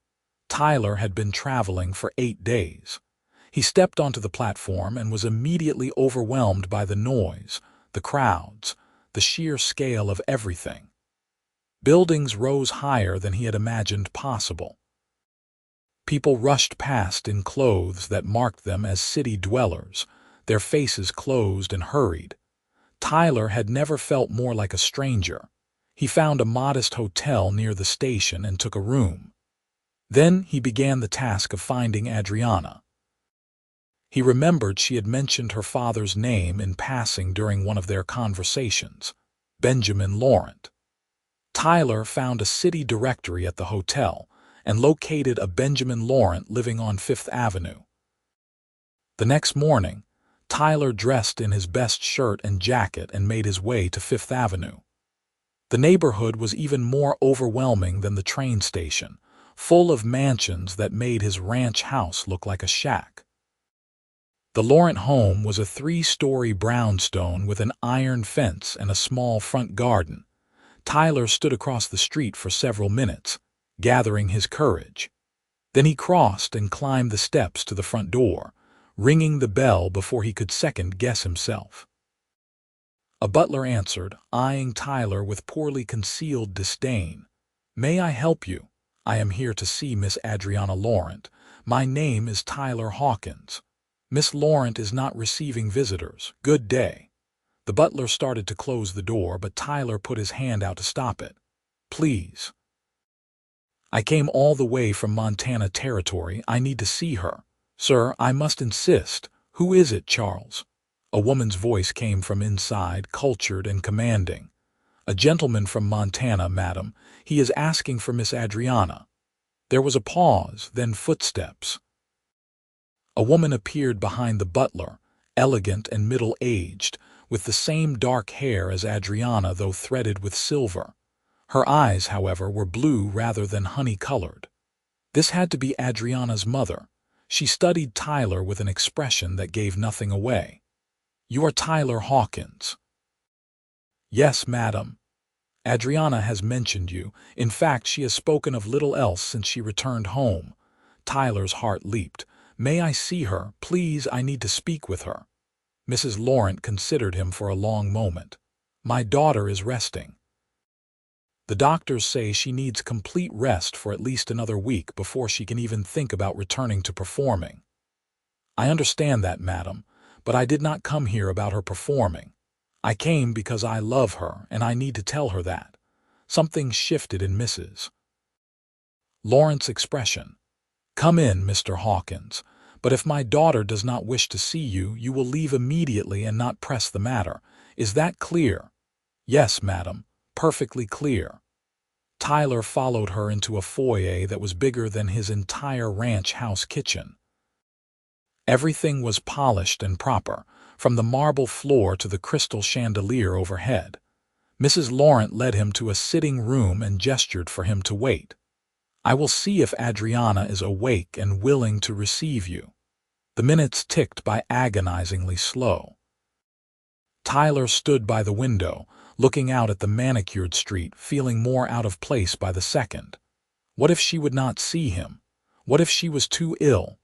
Tyler had been traveling for 8 days. He stepped onto the platform and was immediately overwhelmed by the noise, the crowds, the sheer scale of everything. Buildings rose higher than he had imagined possible. People rushed past in clothes that marked them as city dwellers, their faces closed and hurried. Tyler had never felt more like a stranger. He found a modest hotel near the station and took a room. Then he began the task of finding Adriana. He remembered she had mentioned her father's name in passing during one of their conversations, Benjamin Laurent. Tyler found a city directory at the hotel and located a Benjamin Laurent living on Fifth Avenue. The next morning, Tyler dressed in his best shirt and jacket and made his way to Fifth Avenue. The neighborhood was even more overwhelming than the train station, full of mansions that made his ranch house look like a shack. The Laurent home was a 3-story brownstone with an iron fence and a small front garden. Tyler stood across the street for several minutes, gathering his courage. Then he crossed and climbed the steps to the front door, ringing the bell before he could second-guess himself. A butler answered, eyeing Tyler with poorly concealed disdain. "May I help you? I am here to see Miss Adriana Laurent. My name is Tyler Hawkins. Miss Laurent is not receiving visitors. Good day." The butler started to close the door, but Tyler put his hand out to stop it. "Please. I came all the way from Montana Territory. I need to see her." "Sir, I must insist. Who is it, Charles?" A woman's voice came from inside, cultured and commanding. "A gentleman from Montana, madam. He is asking for Miss Adriana." There was a pause, then footsteps. A woman appeared behind the butler, elegant and middle-aged, with the same dark hair as Adriana, though threaded with silver. Her eyes, however, were blue rather than honey-colored. This had to be Adriana's mother. She studied Tyler with an expression that gave nothing away. "You are Tyler Hawkins." "Yes, madam. Adriana has mentioned you. In fact, she has spoken of little else since she returned home." Tyler's heart leaped. "May I see her? Please, I need to speak with her." Mrs. Laurent considered him for a long moment. "My daughter is resting. The doctors say she needs complete rest for at least another week before she can even think about returning to performing." "I understand that, madam, but I did not come here about her performing. I came because I love her, and I need to tell her that." Something shifted in Mrs. Laurent's expression. "Come in, Mr. Hawkins, but if my daughter does not wish to see you, you will leave immediately and not press the matter. Is that clear?" "Yes, madam, perfectly clear." Tyler followed her into a foyer that was bigger than his entire ranch house kitchen. Everything was polished and proper, from the marble floor to the crystal chandelier overhead. Mrs. Laurent led him to a sitting room and gestured for him to wait. "I will see if Adriana is awake and willing to receive you." The minutes ticked by agonizingly slow. Tyler stood by the window, looking out at the manicured street, feeling more out of place by the second. What if she would not see him? What if she was too ill?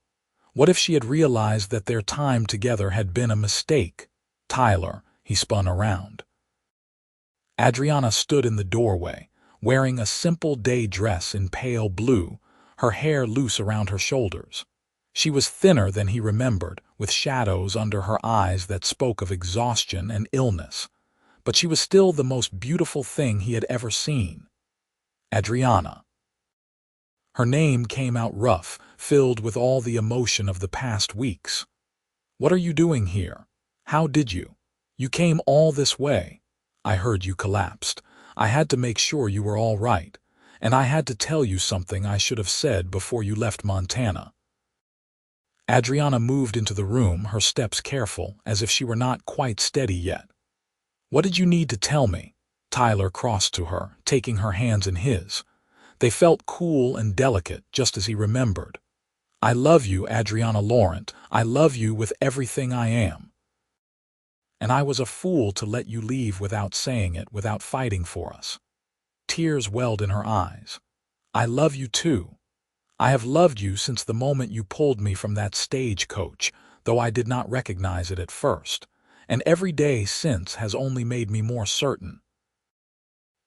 What if she had realized that their time together had been a mistake? "Tyler," he spun around. Adriana stood in the doorway, wearing a simple day dress in pale blue, her hair loose around her shoulders. She was thinner than he remembered, with shadows under her eyes that spoke of exhaustion and illness. But she was still the most beautiful thing he had ever seen. Adriana. Her name came out rough, filled with all the emotion of the past weeks. "What are you doing here? How did you? You came all this way. I heard you collapsed. I had to make sure you were all right. And I had to tell you something I should have said before you left Montana." Adriana moved into the room, her steps careful, as if she were not quite steady yet. "What did you need to tell me?" Tyler crossed to her, taking her hands in his. They felt cool and delicate, just as he remembered. "I love you, Adriana Laurent. I love you with everything I am. And I was a fool to let you leave without saying it, without fighting for us. Tears welled in her eyes. "I love you too. I have loved you since the moment you pulled me from that stagecoach, though I did not recognize it at first, and every day since has only made me more certain."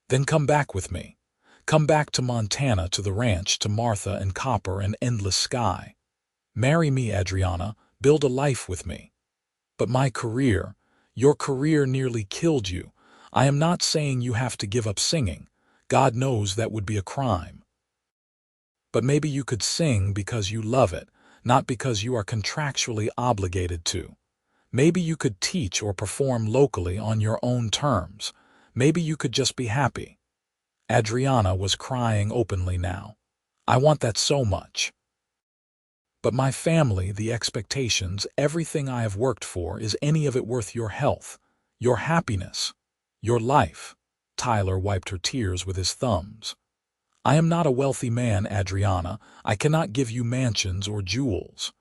"Then come back with me. Come back to Montana, to the ranch, to Martha and Copper and endless sky. Marry me, Adriana, build a life with me." "But my career, your career nearly killed you. I am not saying you have to give up singing. God knows that would be a crime. But maybe you could sing because you love it, not because you are contractually obligated to. Maybe you could teach or perform locally on your own terms. Maybe you could just be happy." Adriana was crying openly now. "I want that so much. But my family, the expectations, everything I have worked for, is any of it worth your health, your happiness, your life?" Tyler wiped her tears with his thumbs. "I am not a wealthy man, Adriana. I cannot give you mansions or jewels.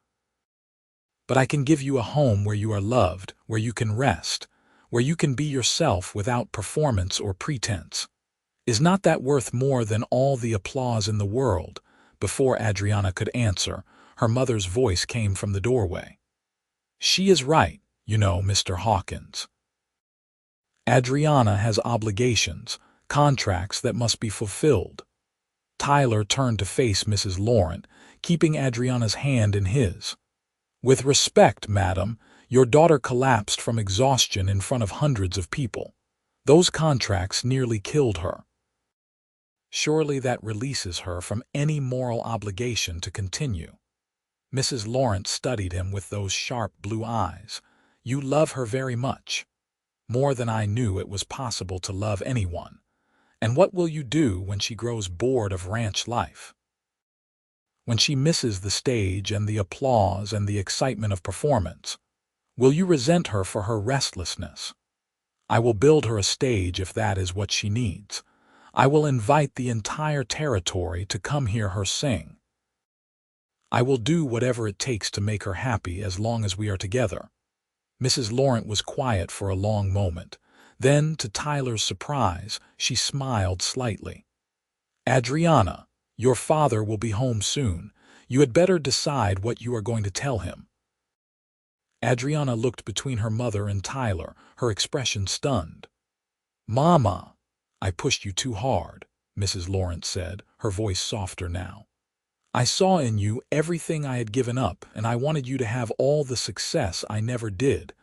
But I can give you a home where you are loved, where you can rest, where you can be yourself without performance or pretense. Is not that worth more than all the applause in the world?" Before Adriana could answer, her mother's voice came from the doorway. "She is right, you know, Mr. Hawkins. Adriana has obligations, contracts that must be fulfilled." Tyler turned to face Mrs. Laurent, keeping Adriana's hand in his. "With respect, madam, your daughter collapsed from exhaustion in front of hundreds of people. Those contracts nearly killed her. Surely that releases her from any moral obligation to continue." Mrs. Laurent studied him with those sharp blue eyes. "You love her very much. More than I knew it was possible to love anyone. And what will you do when she grows bored of ranch life? When she misses the stage and the applause and the excitement of performance? Will you resent her for her restlessness? I will build her a stage if that is what she needs. I will invite the entire territory to come hear her sing. I will do whatever it takes to make her happy as long as we are together." Mrs. Laurent was quiet for a long moment. Then, to Tyler's surprise, she smiled slightly. "Adriana, your father will be home soon. You had better decide what you are going to tell him." Adriana looked between her mother and Tyler, her expression stunned. "Mama, I pushed you too hard," Mrs. Laurent said, her voice softer now. "I saw in you everything I had given up, and I wanted you to have all the success I never did,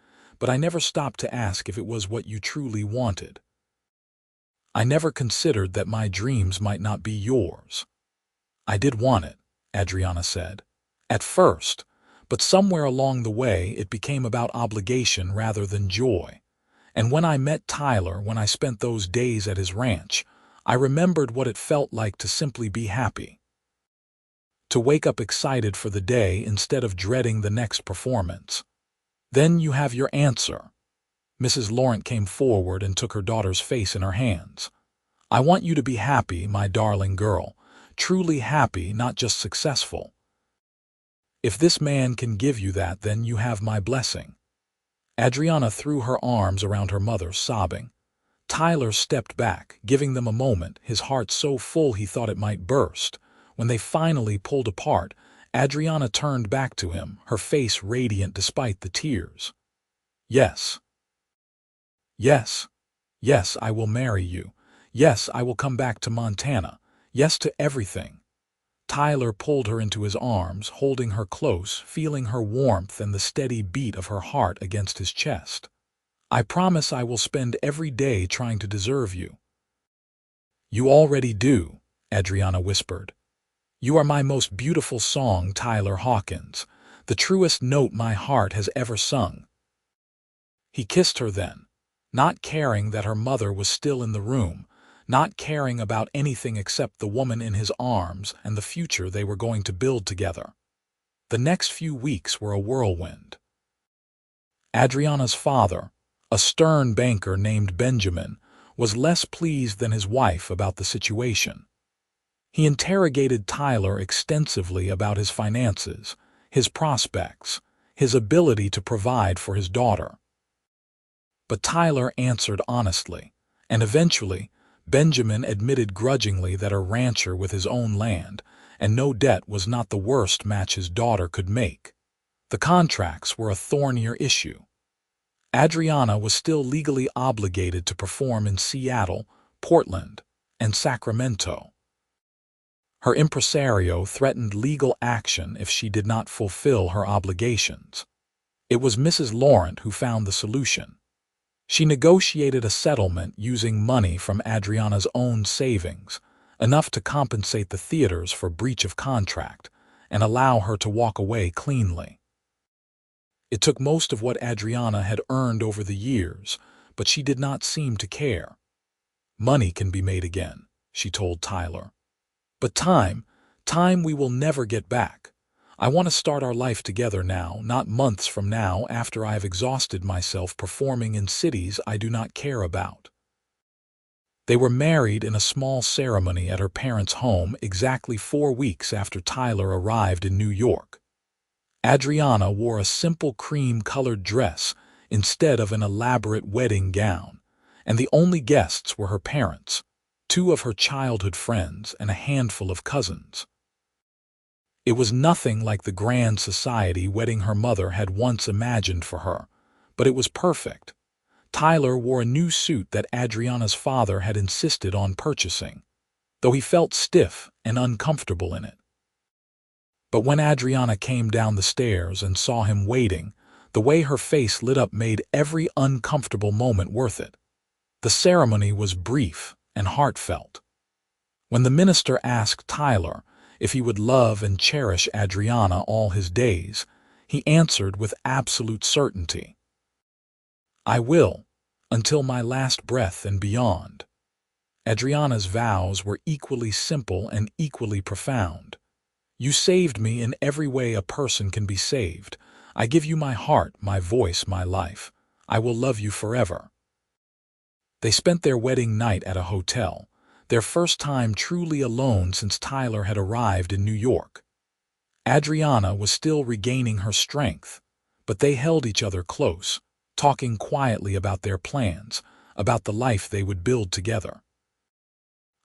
but I never stopped to ask if it was what you truly wanted. I never considered that my dreams might not be yours." "I did want it," Adriana said. "At first, but somewhere along the way it became about obligation rather than joy. And when I met Tyler, when I spent those days at his ranch, I remembered what it felt like to simply be happy. To wake up excited for the day instead of dreading the next performance. Then you have your answer." Mrs. Laurent came forward and took her daughter's face in her hands. "I want you to be happy, my darling girl, truly happy, not just successful. If this man can give you that, then you have my blessing." Adriana threw her arms around her mother, sobbing. Tyler stepped back, giving them a moment, his heart so full he thought it might burst. When they finally pulled apart, Adriana turned back to him, her face radiant despite the tears. "Yes. Yes. Yes, I will marry you. Yes, I will come back to Montana. Yes to everything." Tyler pulled her into his arms, holding her close, feeling her warmth and the steady beat of her heart against his chest. "I promise I will spend every day trying to deserve you." "You already do," Adriana whispered. "You are my most beautiful song, Tyler Hawkins, the truest note my heart has ever sung." He kissed her then, not caring that her mother was still in the room, not caring about anything except the woman in his arms and the future they were going to build together. The next few weeks were a whirlwind. Adriana's father, a stern banker named Benjamin, was less pleased than his wife about the situation. He interrogated Tyler extensively about his finances, his prospects, his ability to provide for his daughter. But Tyler answered honestly, and eventually, Benjamin admitted grudgingly that a rancher with his own land and no debt was not the worst match his daughter could make. The contracts were a thornier issue. Adriana was still legally obligated to perform in Seattle, Portland, and Sacramento. Her impresario threatened legal action if she did not fulfill her obligations. It was Mrs. Laurent who found the solution. She negotiated a settlement using money from Adriana's own savings, enough to compensate the theaters for breach of contract and allow her to walk away cleanly. It took most of what Adriana had earned over the years, but she did not seem to care. "Money can be made again," she told Tyler. "But time we will never get back. I want to start our life together now, not months from now after I have exhausted myself performing in cities I do not care about." They were married in a small ceremony at her parents' home exactly 4 weeks after Tyler arrived in New York. Adriana wore a simple cream-colored dress instead of an elaborate wedding gown, and the only guests were her parents, 2 of her childhood friends, and a handful of cousins. It was nothing like the grand society wedding her mother had once imagined for her, but it was perfect. Tyler wore a new suit that Adriana's father had insisted on purchasing, though he felt stiff and uncomfortable in it. But when Adriana came down the stairs and saw him waiting, the way her face lit up made every uncomfortable moment worth it. The ceremony was brief and heartfelt. When the minister asked Tyler if he would love and cherish Adriana all his days, he answered with absolute certainty, "I will, until my last breath and beyond." Adriana's vows were equally simple and equally profound. "You saved me in every way a person can be saved. I give you my heart, my voice, my life. I will love you forever." They spent their wedding night at a hotel, their first time truly alone since Tyler had arrived in New York. Adriana was still regaining her strength, but they held each other close, talking quietly about their plans, about the life they would build together.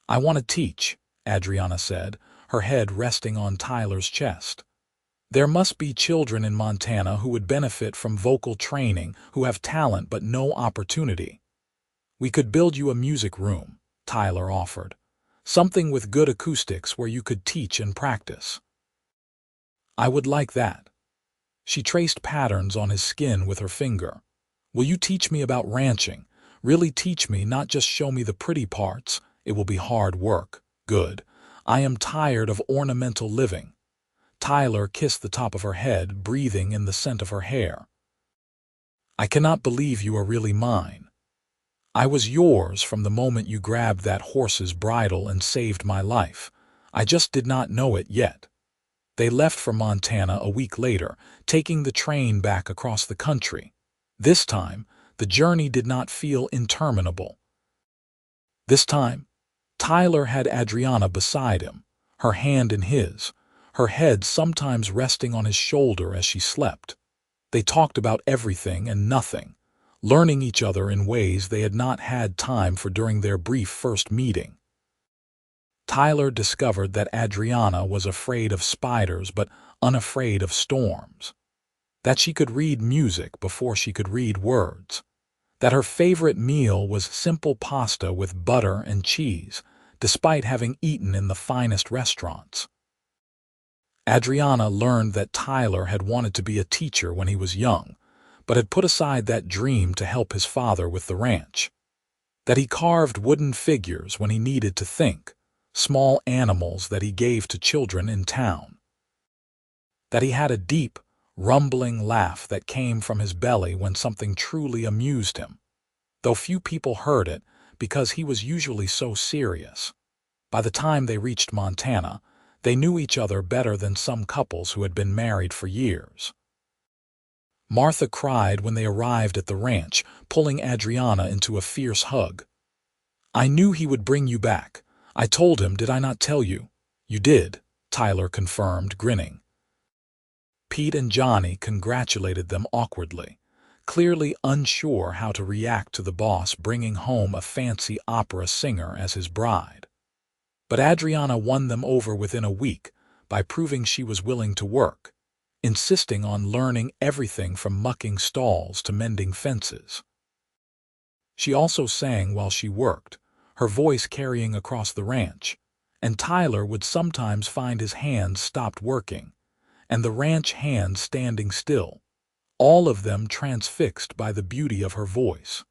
"I want to teach," Adriana said, her head resting on Tyler's chest. "There must be children in Montana who would benefit from vocal training, who have talent but no opportunity. We could build you a music room," Tyler offered. "Something with good acoustics where you could teach and practice." "I would like that." She traced patterns on his skin with her finger. "Will you teach me about ranching? Really teach me, not just show me the pretty parts. It will be hard work." "Good. I am tired of ornamental living." Tyler kissed the top of her head, breathing in the scent of her hair. "I cannot believe you are really mine. I was yours from the moment you grabbed that horse's bridle and saved my life. I just did not know it yet." They left for Montana a week later, taking the train back across the country. This time, the journey did not feel interminable. This time, Tyler had Adriana beside him, her hand in his, her head sometimes resting on his shoulder as she slept. They talked about everything and nothing, learning each other in ways they had not had time for during their brief first meeting. Tyler discovered that Adriana was afraid of spiders but unafraid of storms, that she could read music before she could read words, that her favorite meal was simple pasta with butter and cheese, despite having eaten in the finest restaurants. Adriana learned that Tyler had wanted to be a teacher when he was young, but had put aside that dream to help his father with the ranch, that he carved wooden figures when he needed to think, small animals that he gave to children in town, that he had a deep, rumbling laugh that came from his belly when something truly amused him, though few people heard it because he was usually so serious. By the time they reached Montana, they knew each other better than some couples who had been married for years. Martha cried when they arrived at the ranch, pulling Adriana into a fierce hug. "I knew he would bring you back. I told him, did I not tell you?" "You did," Tyler confirmed, grinning. Pete and Johnny congratulated them awkwardly. clearly unsure how to react to the boss bringing home a fancy opera singer as his bride. But Adriana won them over within a week by proving she was willing to work, insisting on learning everything from mucking stalls to mending fences. She also sang while she worked, her voice carrying across the ranch, and Tyler would sometimes find his hands stopped working, and the ranch hands standing still, all of them transfixed by the beauty of her voice.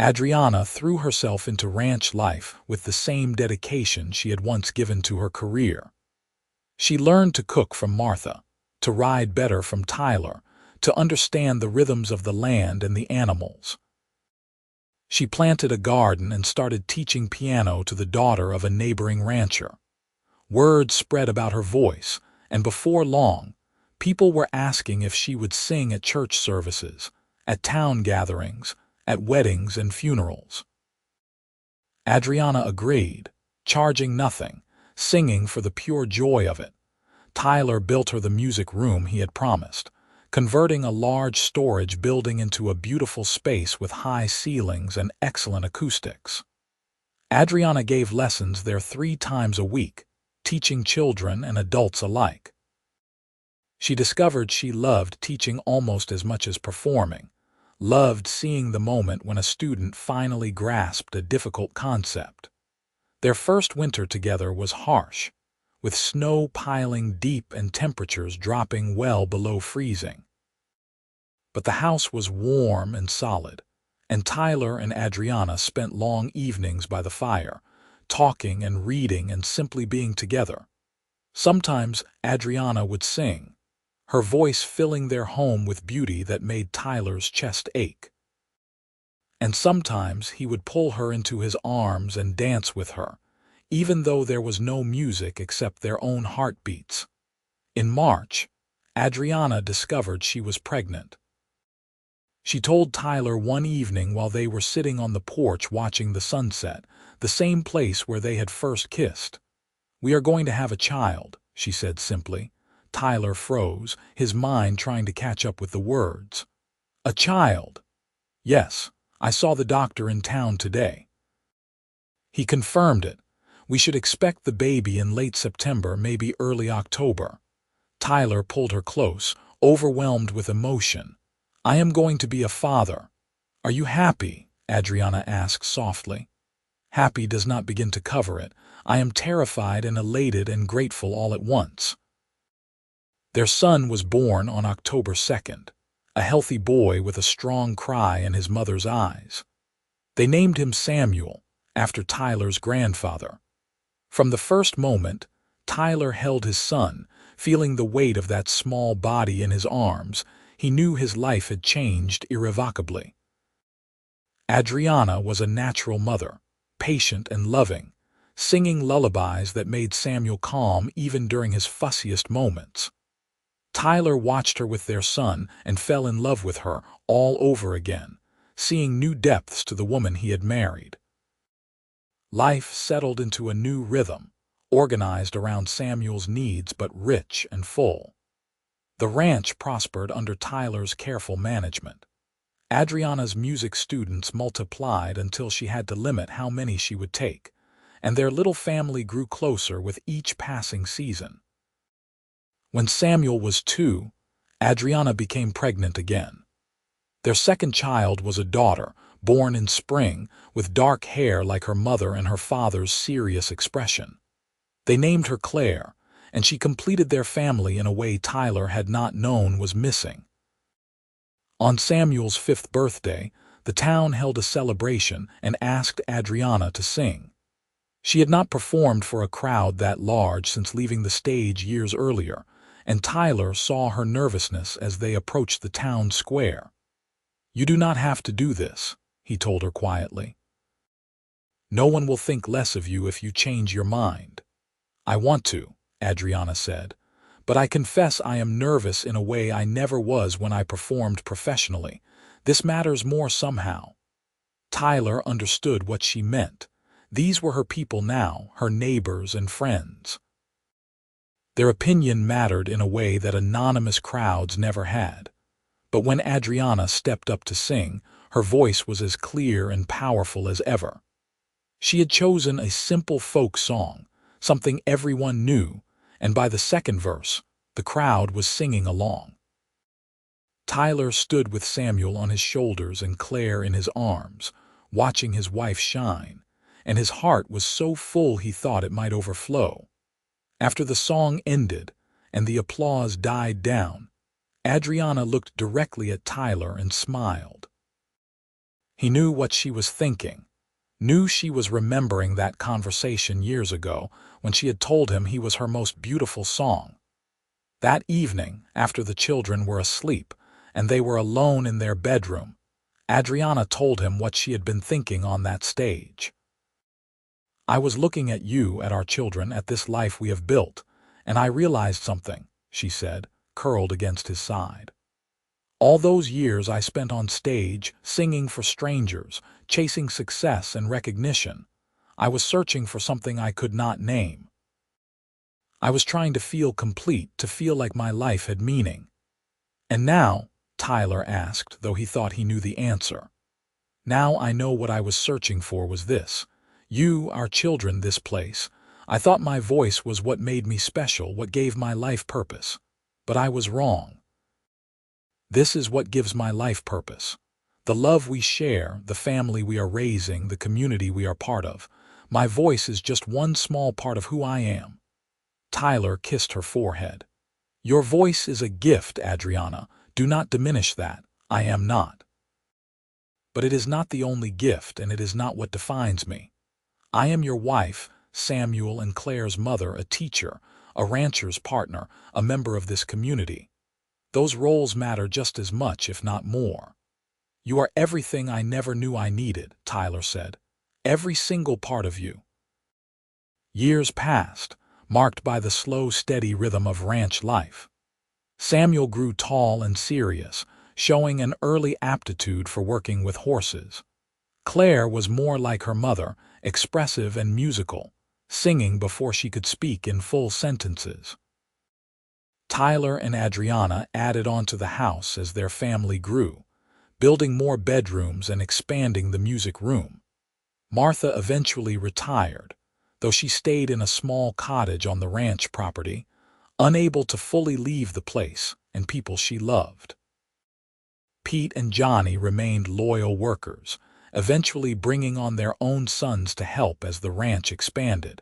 Adriana threw herself into ranch life with the same dedication she had once given to her career. She learned to cook from Martha, to ride better from Tyler, to understand the rhythms of the land and the animals. She planted a garden and started teaching piano to the daughter of a neighboring rancher. Word spread about her voice, and before long, people were asking if she would sing at church services, at town gatherings, at weddings and funerals. Adriana agreed, charging nothing, singing for the pure joy of it. Tyler built her the music room he had promised, converting a large storage building into a beautiful space with high ceilings and excellent acoustics. Adriana gave lessons there 3 times a week, teaching children and adults alike. She discovered she loved teaching almost as much as performing, loved seeing the moment when a student finally grasped a difficult concept. Their first winter together was harsh, with snow piling deep and temperatures dropping well below freezing. But the house was warm and solid, and Tyler and Adriana spent long evenings by the fire, talking and reading and simply being together. Sometimes Adriana would sing, her voice filling their home with beauty that made Tyler's chest ache. And sometimes he would pull her into his arms and dance with her, even though there was no music except their own heartbeats. In March, Adriana discovered she was pregnant. She told Tyler one evening while they were sitting on the porch watching the sunset, the same place where they had first kissed. "We are going to have a child," she said simply. Tyler froze, his mind trying to catch up with the words. "A child?" "Yes, I saw the doctor in town today. He confirmed it. We should expect the baby in late September, maybe early October." Tyler pulled her close, overwhelmed with emotion. "I am going to be a father." "Are you happy?" Adriana asked softly. "Happy does not begin to cover it. I am terrified and elated and grateful all at once." Their son was born on October 2nd, a healthy boy with a strong cry in his mother's eyes. They named him Samuel, after Tyler's grandfather. From the first moment, Tyler held his son, feeling the weight of that small body in his arms. He knew his life had changed irrevocably. Adriana was a natural mother, patient and loving, singing lullabies that made Samuel calm even during his fussiest moments. Tyler watched her with their son and fell in love with her all over again, seeing new depths to the woman he had married. Life settled into a new rhythm, organized around Samuel's needs but rich and full. The ranch prospered under Tyler's careful management. Adriana's music students multiplied until she had to limit how many she would take, and their little family grew closer with each passing season. When Samuel was 2, Adriana became pregnant again. Their second child was a daughter, born in spring, with dark hair like her mother and her father's serious expression. They named her Claire, and she completed their family in a way Tyler had not known was missing. On Samuel's 5th birthday, the town held a celebration and asked Adriana to sing. She had not performed for a crowd that large since leaving the stage years earlier, and Tyler saw her nervousness as they approached the town square. "You do not have to do this," he told her quietly. "No one will think less of you if you change your mind." "I want to," Adriana said, "but I confess I am nervous in a way I never was when I performed professionally. This matters more somehow." Tyler understood what she meant. These were her people now, her neighbors and friends. Their opinion mattered in a way that anonymous crowds never had. But when Adriana stepped up to sing, her voice was as clear and powerful as ever. She had chosen a simple folk song, something everyone knew, and by the second verse, the crowd was singing along. Tyler stood with Samuel on his shoulders and Claire in his arms, watching his wife shine, and his heart was so full he thought it might overflow. After the song ended and the applause died down, Adriana looked directly at Tyler and smiled. He knew what she was thinking, knew she was remembering that conversation years ago when she had told him he was her most beautiful song. That evening, after the children were asleep and they were alone in their bedroom, Adriana told him what she had been thinking on that stage. "I was looking at you, at our children, at this life we have built, and I realized something," she said, curled against his side. "All those years I spent on stage, singing for strangers, chasing success and recognition, I was searching for something I could not name. I was trying to feel complete, to feel like my life had meaning. And now," Tyler asked, though he thought he knew the answer, "now I know what I was searching for was this. You, our children, this place. I thought my voice was what made me special, what gave my life purpose. But I was wrong. This is what gives my life purpose. The love we share, the family we are raising, the community we are part of. My voice is just one small part of who I am." Tyler kissed her forehead. "Your voice is a gift, Adriana. Do not diminish that. I am not. But it is not the only gift, and it is not what defines me. I am your wife, Samuel and Claire's mother, a teacher, a rancher's partner, a member of this community. Those roles matter just as much, if not more. You are everything I never knew I needed," Tyler said. "Every single part of you." Years passed, marked by the slow, steady rhythm of ranch life. Samuel grew tall and serious, showing an early aptitude for working with horses. Claire was more like her mother, expressive and musical, singing before she could speak in full sentences. Tyler and Adriana added on to the house as their family grew, building more bedrooms and expanding the music room. Martha eventually retired, though she stayed in a small cottage on the ranch property, unable to fully leave the place and people she loved. Pete and Johnny remained loyal workers, eventually bringing on their own sons to help as the ranch expanded.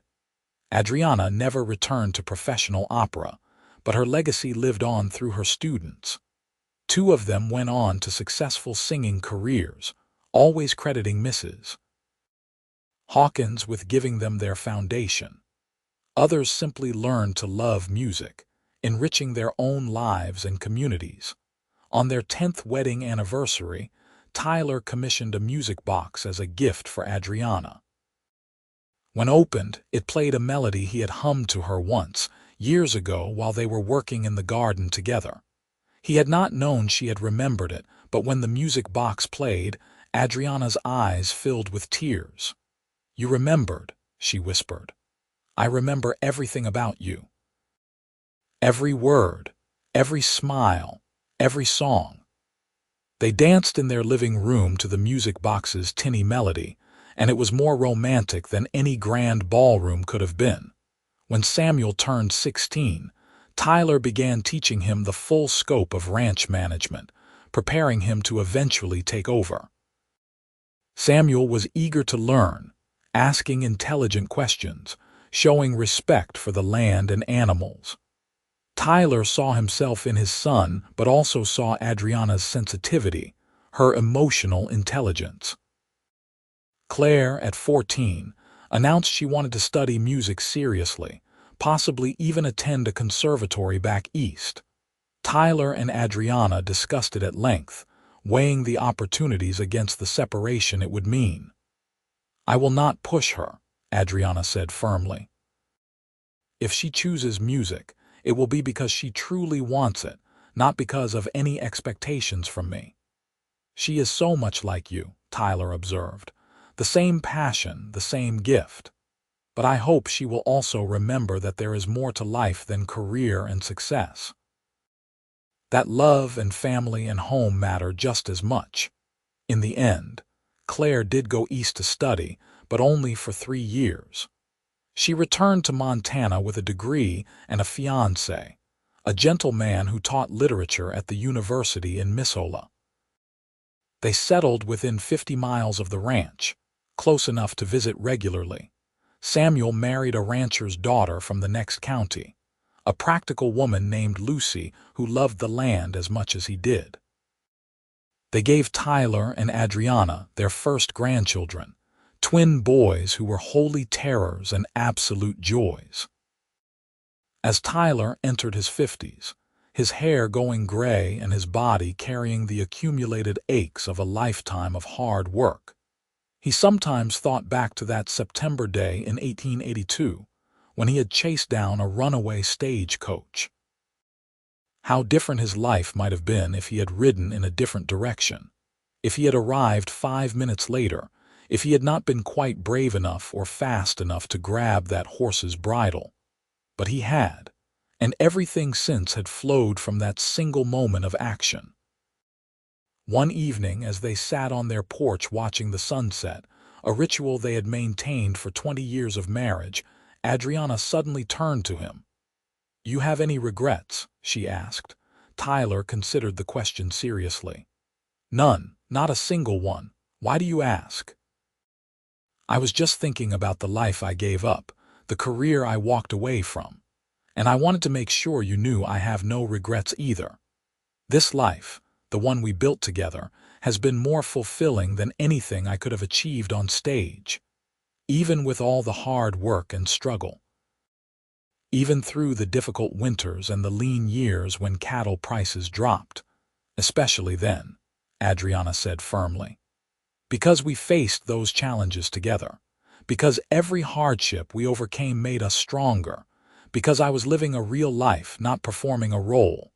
Adriana never returned to professional opera, but her legacy lived on through her students. 2 of them went on to successful singing careers, always crediting Mrs. Hawkins with giving them their foundation. Others simply learned to love music, enriching their own lives and communities. On their 10th wedding anniversary, Tyler commissioned a music box as a gift for Adriana. When opened, it played a melody he had hummed to her once, years ago while they were working in the garden together. He had not known she had remembered it, but when the music box played, Adriana's eyes filled with tears. "You remembered," she whispered. "I remember everything about you. Every word, every smile, every song." They danced in their living room to the music box's tinny melody, and it was more romantic than any grand ballroom could have been. When Samuel turned 16, Tyler began teaching him the full scope of ranch management, preparing him to eventually take over. Samuel was eager to learn, asking intelligent questions, showing respect for the land and animals. Tyler saw himself in his son, but also saw Adriana's sensitivity, her emotional intelligence. Claire, at 14, announced she wanted to study music seriously, possibly even attend a conservatory back east. Tyler and Adriana discussed it at length, weighing the opportunities against the separation it would mean. "I will not push her," Adriana said firmly. "If she chooses music, it will be because she truly wants it, not because of any expectations from me." "She is so much like you," Tyler observed. "The same passion, the same gift. But I hope she will also remember that there is more to life than career and success." that love and family and home matter just as much. In the end, Claire did go east to study, but only for 3 years. She returned to Montana with a degree and a fiancé, a gentleman who taught literature at the university in Missoula. They settled within 50 miles of the ranch, close enough to visit regularly. Samuel married a rancher's daughter from the next county, a practical woman named Lucy who loved the land as much as he did. They gave Tyler and Adriana their first grandchildren, twin boys who were holy terrors and absolute joys. As Tyler entered his 50s, his hair going gray and his body carrying the accumulated aches of a lifetime of hard work, he sometimes thought back to that September day in 1882 when he had chased down a runaway stagecoach. How different his life might have been if he had ridden in a different direction, if he had arrived 5 minutes later, if he had not been quite brave enough or fast enough to grab that horse's bridle. But he had, and everything since had flowed from that single moment of action. One evening, as they sat on their porch watching the sunset, a ritual they had maintained for 20 years of marriage, Adriana suddenly turned to him. "You have any regrets?" she asked. Tyler considered the question seriously. "None, not a single one. Why do you ask?" "I was just thinking about the life I gave up, the career I walked away from. And I wanted to make sure you knew I have no regrets either. This life, the one we built together, has been more fulfilling than anything I could have achieved on stage, even with all the hard work and struggle. Even through the difficult winters and the lean years when cattle prices dropped, especially then," Adriana said firmly. "Because we faced those challenges together, because every hardship we overcame made us stronger, because I was living a real life, not performing a role."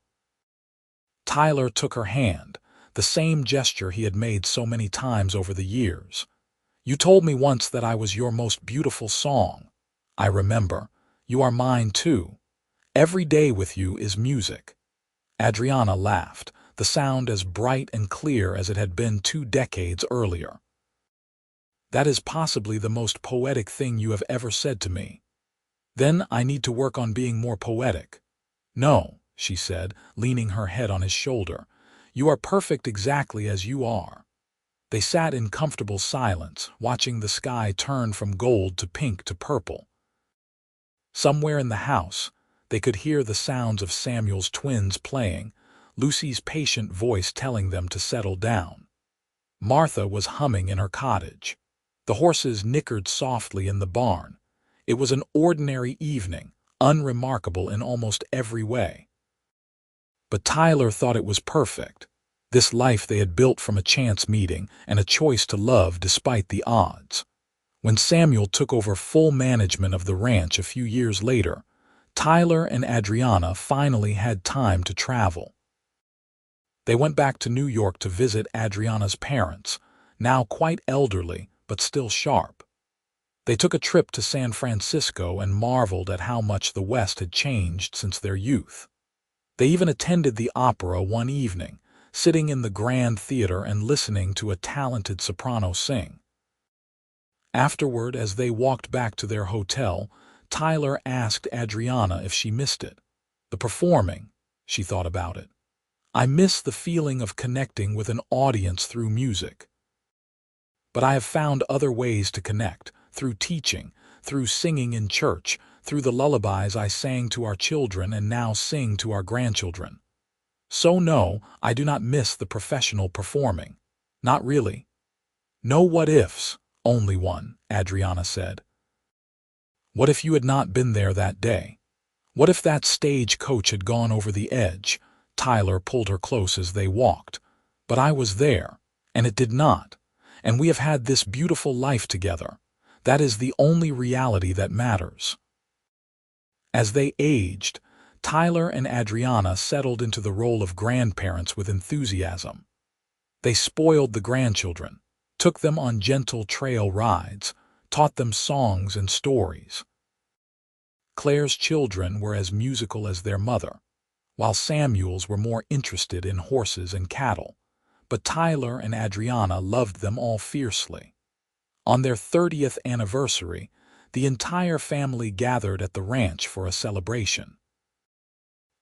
Tyler took her hand, the same gesture he had made so many times over the years. "You told me once that I was your most beautiful song. I remember. You are mine too. Every day with you is music." Adriana laughed, the sound as bright and clear as it had been 2 decades earlier. "That is possibly the most poetic thing you have ever said to me. Then I need to work on being more poetic." "No," she said, leaning her head on his shoulder. "You are perfect exactly as you are." They sat in comfortable silence, watching the sky turn from gold to pink to purple. Somewhere in the house, they could hear the sounds of Samuel's twins playing, Lucy's patient voice telling them to settle down. Martha was humming in her cottage. The horses nickered softly in the barn. It was an ordinary evening, unremarkable in almost every way. But Tyler thought it was perfect, this life they had built from a chance meeting and a choice to love despite the odds. When Samuel took over full management of the ranch a few years later, Tyler and Adriana finally had time to travel. They went back to New York to visit Adriana's parents, now quite elderly but still sharp. They took a trip to San Francisco and marveled at how much the West had changed since their youth. They even attended the opera one evening, sitting in the Grand Theater and listening to a talented soprano sing. Afterward, as they walked back to their hotel, Tyler asked Adriana if she missed it. "The performing," she thought about it. "I miss the feeling of connecting with an audience through music. But I have found other ways to connect, through teaching, through singing in church, through the lullabies I sang to our children and now sing to our grandchildren. So no, I do not miss the professional performing. Not really." "No what ifs, only one," Adriana said. "What if you had not been there that day? What if that stagecoach had gone over the edge?" Tyler pulled her close as they walked. "But I was there, and it did not. And we have had this beautiful life together. That is the only reality that matters." As they aged, Tyler and Adriana settled into the role of grandparents with enthusiasm. They spoiled the grandchildren, took them on gentle trail rides, taught them songs and stories. Claire's children were as musical as their mother, while Samuels were more interested in horses and cattle. But Tyler and Adriana loved them all fiercely. On their 30th anniversary, the entire family gathered at the ranch for a celebration.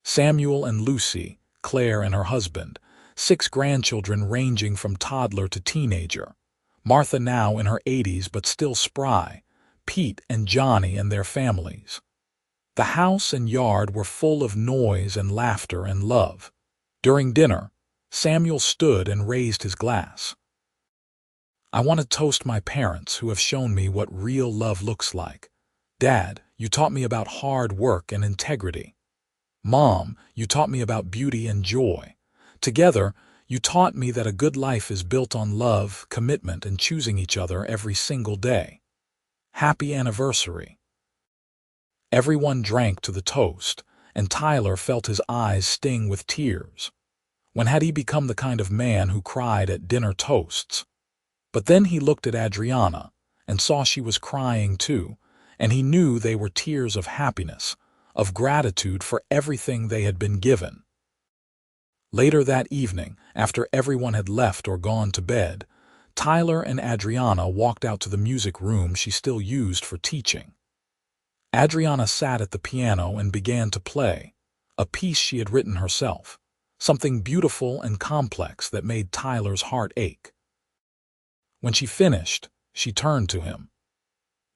Samuel and Lucy, Claire and her husband, 6 grandchildren ranging from toddler to teenager, Martha now in her 80s but still spry, Pete and Johnny and their families. The house and yard were full of noise and laughter and love. During dinner, Samuel stood and raised his glass. "I want to toast my parents who have shown me what real love looks like. Dad, you taught me about hard work and integrity. Mom, you taught me about beauty and joy. Together, you taught me that a good life is built on love, commitment, and choosing each other every single day. Happy anniversary." Everyone drank to the toast, and Tyler felt his eyes sting with tears. When had he become the kind of man who cried at dinner toasts? But then he looked at Adriana and saw she was crying too, and he knew they were tears of happiness, of gratitude for everything they had been given. Later that evening, after everyone had left or gone to bed, Tyler and Adriana walked out to the music room she still used for teaching. Adriana sat at the piano and began to play, a piece she had written herself, something beautiful and complex that made Tyler's heart ache. When she finished, she turned to him.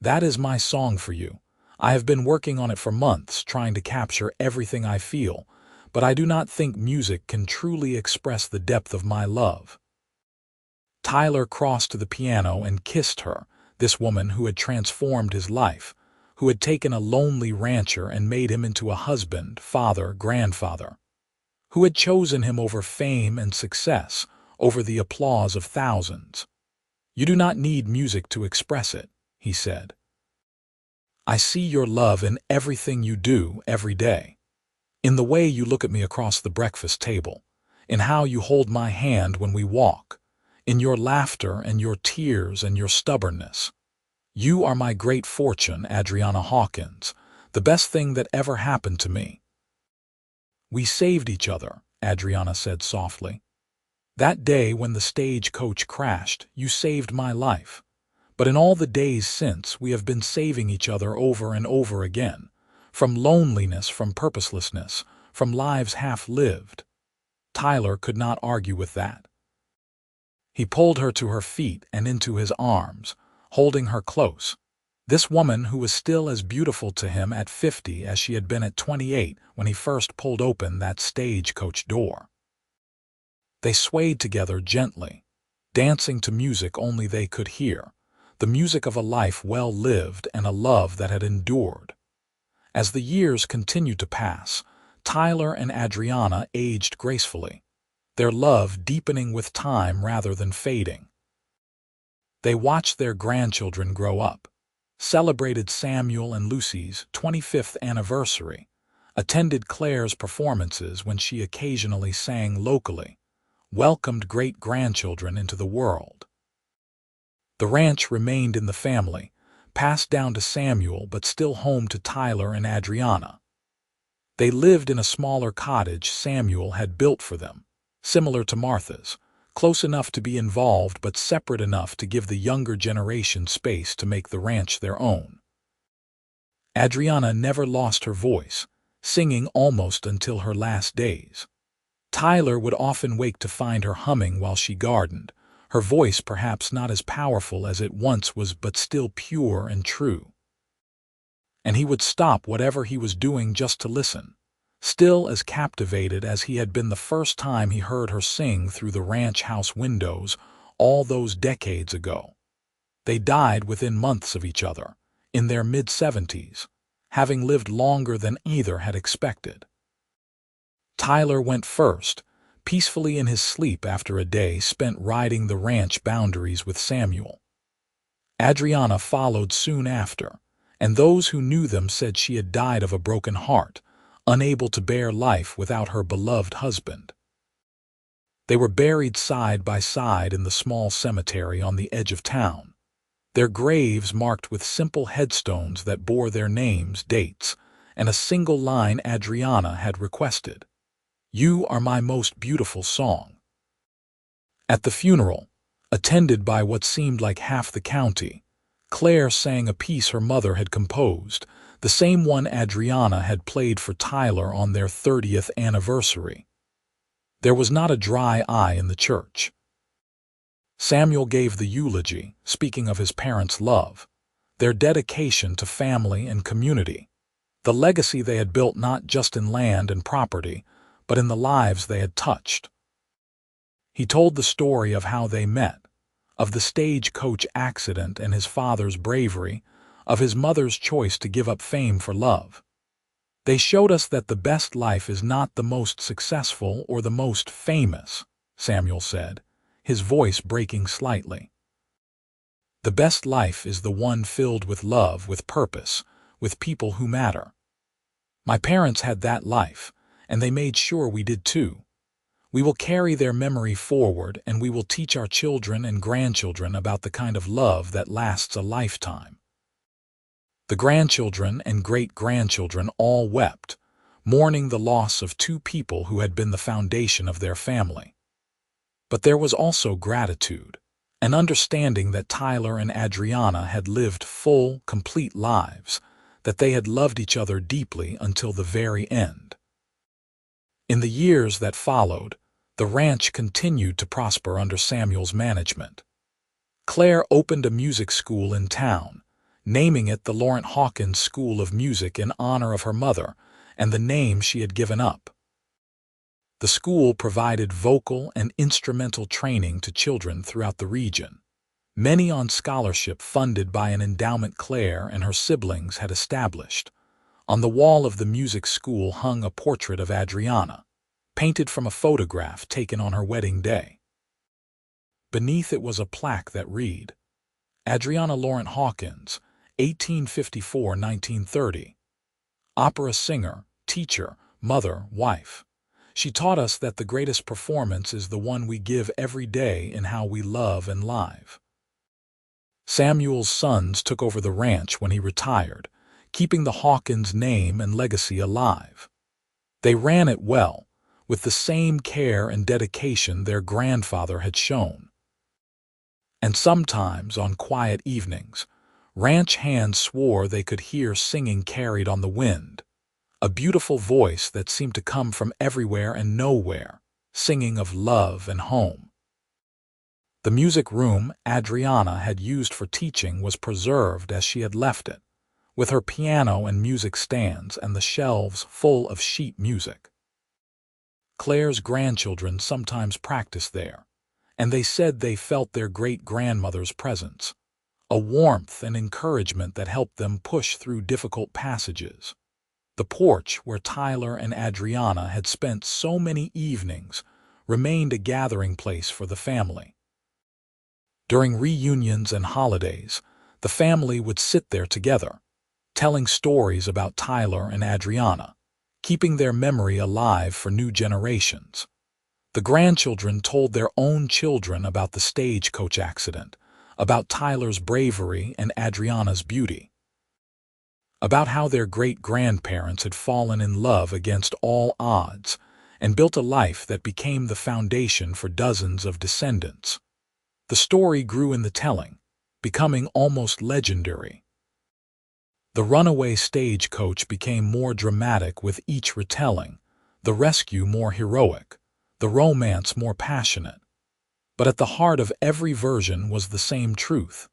"That is my song for you. I have been working on it for months, trying to capture everything I feel, but I do not think music can truly express the depth of my love." Tyler crossed to the piano and kissed her, this woman who had transformed his life, who had taken a lonely rancher and made him into a husband, father, grandfather, who had chosen him over fame and success, over the applause of thousands. "You do not need music to express it," he said. "I see your love in everything you do every day. In the way you look at me across the breakfast table, in how you hold my hand when we walk, in your laughter and your tears and your stubbornness. You are my great fortune, Adriana Hawkins, the best thing that ever happened to me." "We saved each other," Adriana said softly. "That day when the stagecoach crashed, you saved my life. But in all the days since, we have been saving each other over and over again, from loneliness, from purposelessness, from lives half-lived." Tyler could not argue with that. He pulled her to her feet and into his arms, holding her close. This woman who was still as beautiful to him at 50 as she had been at 28 when he first pulled open that stagecoach door. They swayed together gently, dancing to music only they could hear, the music of a life well lived and a love that had endured. As the years continued to pass, Tyler and Adriana aged gracefully, their love deepening with time rather than fading. They watched their grandchildren grow up, celebrated Samuel and Lucy's 25th anniversary, attended Claire's performances when she occasionally sang locally, welcomed great-grandchildren into the world. The ranch remained in the family, passed down to Samuel but still home to Tyler and Adriana. They lived in a smaller cottage Samuel had built for them, similar to Martha's, close enough to be involved but separate enough to give the younger generation space to make the ranch their own. Adriana never lost her voice, singing almost until her last days. Tyler would often wake to find her humming while she gardened, her voice perhaps not as powerful as it once was but still pure and true. And he would stop whatever he was doing just to listen, still as captivated as he had been the first time he heard her sing through the ranch house windows all those decades ago. They died within months of each other, in their mid-70s, having lived longer than either had expected. Tyler went first, peacefully in his sleep after a day spent riding the ranch boundaries with Samuel. Adriana followed soon after, and those who knew them said she had died of a broken heart, unable to bear life without her beloved husband. They were buried side by side in the small cemetery on the edge of town, their graves marked with simple headstones that bore their names, dates, and a single line Adriana had requested. You are my most beautiful song." At the funeral, attended by what seemed like half the county, Claire sang a piece her mother had composed, the same one Adriana had played for Tyler on their 30th anniversary. There was not a dry eye in the church. Samuel gave the eulogy, speaking of his parents' love, their dedication to family and community, the legacy they had built not just in land and property, but in the lives they had touched. He told the story of how they met, of the stagecoach accident and his father's bravery, of his mother's choice to give up fame for love. "They showed us that the best life is not the most successful or the most famous," Samuel said, his voice breaking slightly. "The best life is the one filled with love, with purpose, with people who matter. My parents had that life, and they made sure we did too. We will carry their memory forward, and we will teach our children and grandchildren about the kind of love that lasts a lifetime." The grandchildren and great-grandchildren all wept, mourning the loss of two people who had been the foundation of their family. But there was also gratitude, an understanding that Tyler and Adriana had lived full, complete lives, that they had loved each other deeply until the very end. In the years that followed, the ranch continued to prosper under Samuel's management. Claire opened a music school in town, naming it the Laurent Hawkins School of Music in honor of her mother and the name she had given up. The school provided vocal and instrumental training to children throughout the region, many on scholarship funded by an endowment Claire and her siblings had established. On the wall of the music school hung a portrait of Adriana, painted from a photograph taken on her wedding day. Beneath it was a plaque that read, "Adriana Laurent Hawkins, 1854–1930. Opera singer, teacher, mother, wife. She taught us that the greatest performance is the one we give every day in how we love and live." Samuel's sons took over the ranch when he retired, keeping the Hawkins name and legacy alive. They ran it well, with the same care and dedication their grandfather had shown. And sometimes, on quiet evenings, ranch hands swore they could hear singing carried on the wind, a beautiful voice that seemed to come from everywhere and nowhere, singing of love and home. The music room Adriana had used for teaching was preserved as she had left it, with her piano and music stands and the shelves full of sheet music. Claire's grandchildren sometimes practiced there, and they said they felt their great-grandmother's presence, a warmth and encouragement that helped them push through difficult passages. The porch where Tyler and Adriana had spent so many evenings remained a gathering place for the family. During reunions and holidays, the family would sit there together, telling stories about Tyler and Adriana, keeping their memory alive for new generations. The grandchildren told their own children about the stagecoach accident, about Tyler's bravery and Adriana's beauty, about how their great-grandparents had fallen in love against all odds and built a life that became the foundation for dozens of descendants. The story grew in the telling, becoming almost legendary. The runaway stagecoach became more dramatic with each retelling, the rescue more heroic, the romance more passionate. But at the heart of every version was the same truth.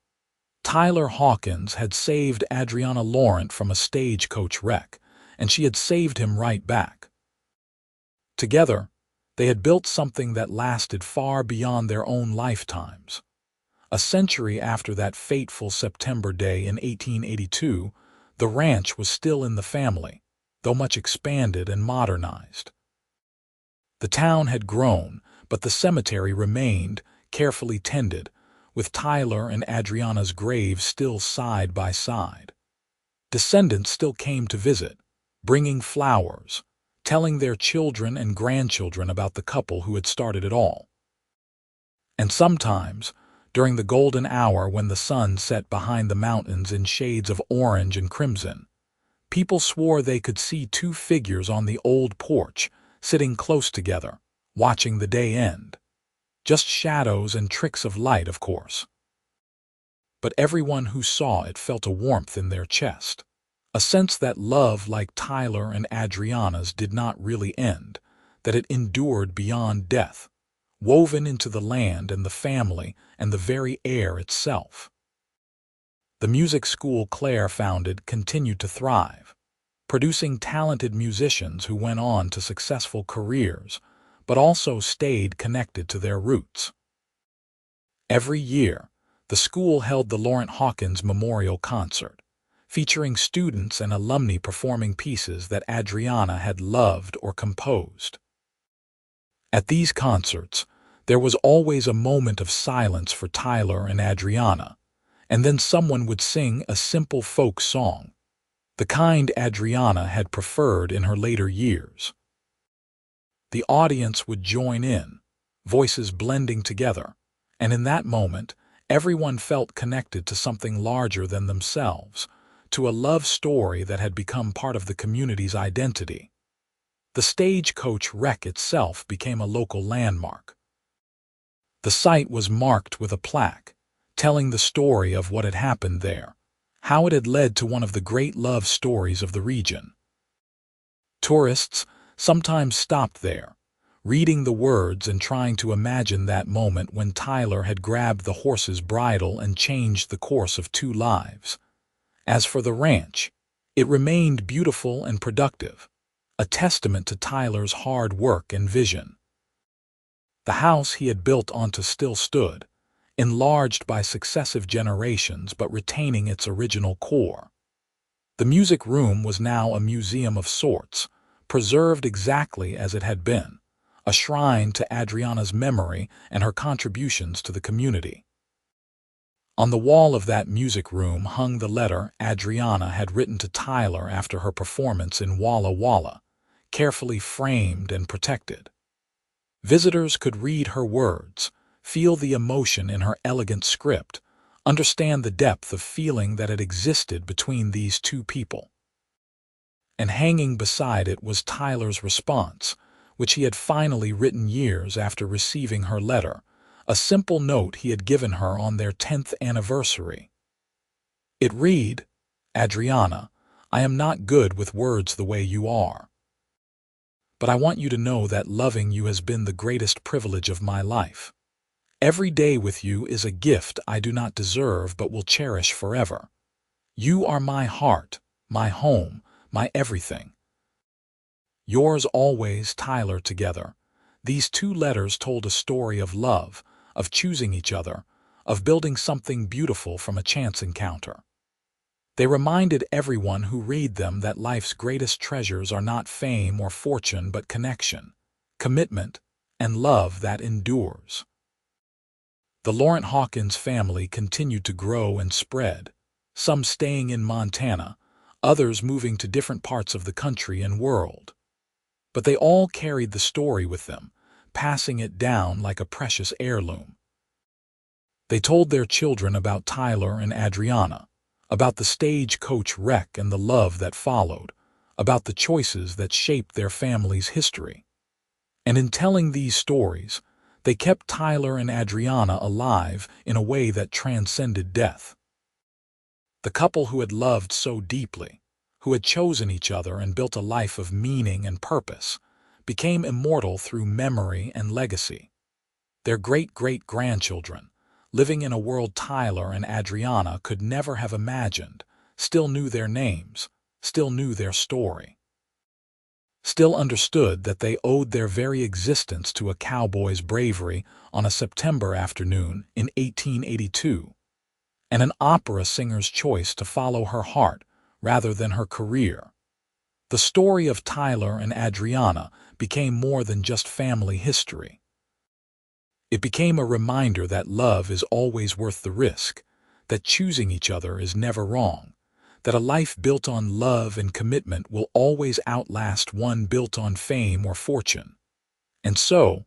Tyler Hawkins had saved Adriana Laurent from a stagecoach wreck, and she had saved him right back. Together, they had built something that lasted far beyond their own lifetimes. A century after that fateful September day in 1882, the ranch was still in the family, though much expanded and modernized. The town had grown, but the cemetery remained, carefully tended, with Tyler and Adriana's graves still side by side. Descendants still came to visit, bringing flowers, telling their children and grandchildren about the couple who had started it all. And sometimes, during the golden hour when the sun set behind the mountains in shades of orange and crimson, people swore they could see two figures on the old porch, sitting close together, watching the day end. Just shadows and tricks of light, of course. But everyone who saw it felt a warmth in their chest, a sense that love like Tyler and Adriana's did not really end, that it endured beyond death, woven into the land and the family and the very air itself. The music school Claire founded continued to thrive, producing talented musicians who went on to successful careers, but also stayed connected to their roots. Every year, the school held the Laurent Hawkins Memorial Concert, featuring students and alumni performing pieces that Adriana had loved or composed. At these concerts, there was always a moment of silence for Tyler and Adriana, and then someone would sing a simple folk song, the kind Adriana had preferred in her later years. The audience would join in, voices blending together, and in that moment, everyone felt connected to something larger than themselves, to a love story that had become part of the community's identity. The Stagecoach wreck itself became a local landmark. The site was marked with a plaque, telling the story of what had happened there, how it had led to one of the great love stories of the region. Tourists sometimes stopped there, reading the words and trying to imagine that moment when Tyler had grabbed the horse's bridle and changed the course of two lives. As for the ranch, it remained beautiful and productive, a testament to Tyler's hard work and vision. The house he had built onto still stood, enlarged by successive generations but retaining its original core. The music room was now a museum of sorts, preserved exactly as it had been, a shrine to Adriana's memory and her contributions to the community. On the wall of that music room hung the letter Adriana had written to Tyler after her performance in Walla Walla, carefully framed and protected. Visitors could read her words, feel the emotion in her elegant script, understand the depth of feeling that had existed between these two people. And hanging beside it was Tyler's response, which he had finally written years after receiving her letter, a simple note he had given her on their 10th anniversary. It read, "Adriana, I am not good with words the way you are. But I want you to know that loving you has been the greatest privilege of my life. Every day with you is a gift I do not deserve but will cherish forever. You are my heart, my home, my everything. Yours always, Tyler." Together, these two letters told a story of love, of choosing each other, of building something beautiful from a chance encounter. They reminded everyone who read them that life's greatest treasures are not fame or fortune but connection, commitment, and love that endures. The Laurent Hawkins family continued to grow and spread, some staying in Montana, others moving to different parts of the country and world. But they all carried the story with them, passing it down like a precious heirloom. They told their children about Tyler and Adriana, about the Stagecoach wreck and the love that followed, about the choices that shaped their family's history. And in telling these stories, they kept Tyler and Adriana alive in a way that transcended death. The couple who had loved so deeply, who had chosen each other and built a life of meaning and purpose, became immortal through memory and legacy. Their great-great-grandchildren, living in a world Tyler and Adriana could never have imagined, still knew their names, still knew their story, still understood that they owed their very existence to a cowboy's bravery on a September afternoon in 1882, and an opera singer's choice to follow her heart rather than her career. The story of Tyler and Adriana became more than just family history. It became a reminder that love is always worth the risk, that choosing each other is never wrong, that a life built on love and commitment will always outlast one built on fame or fortune. And so,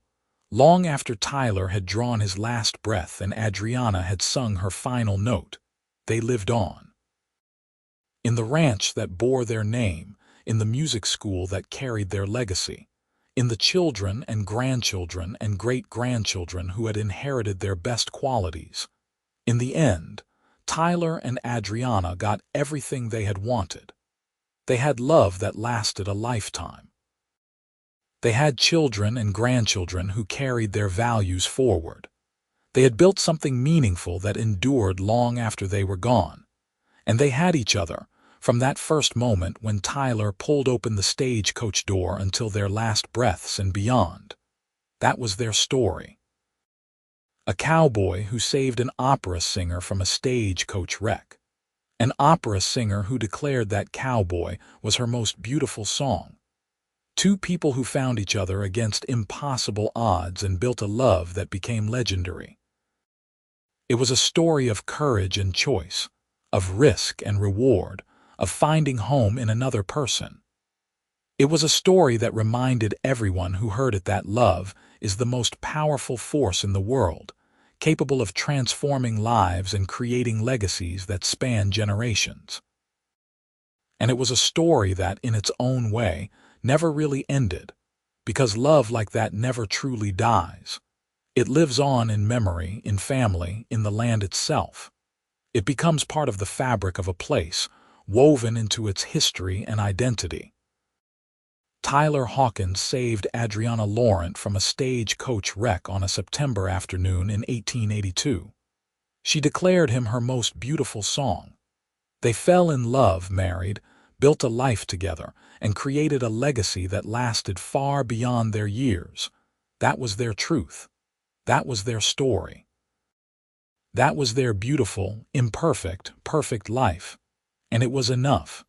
long after Tyler had drawn his last breath and Adriana had sung her final note, they lived on. In the ranch that bore their name, in the music school that carried their legacy, in the children and grandchildren and great-grandchildren who had inherited their best qualities. In the end, Tyler and Adriana got everything they had wanted. They had love that lasted a lifetime. They had children and grandchildren who carried their values forward. They had built something meaningful that endured long after they were gone. And they had each other, from that first moment when Tyler pulled open the stagecoach door until their last breaths and beyond. That was their story. A cowboy who saved an opera singer from a stagecoach wreck. An opera singer who declared that Cowboy was her most beautiful song. Two people who found each other against impossible odds and built a love that became legendary. It was a story of courage and choice, of risk and reward, of finding home in another person. It was a story that reminded everyone who heard it that love is the most powerful force in the world, capable of transforming lives and creating legacies that span generations. And it was a story that, in its own way, never really ended, because love like that never truly dies. It lives on in memory, in family, in the land itself. It becomes part of the fabric of a place, woven into its history and identity. Tyler Hawkins saved Adriana Laurent from a stagecoach wreck on a September afternoon in 1882. She declared him her most beautiful song. They fell in love, married, built a life together, and created a legacy that lasted far beyond their years. That was their truth. That was their story. That was their beautiful, imperfect, perfect life. And it was enough.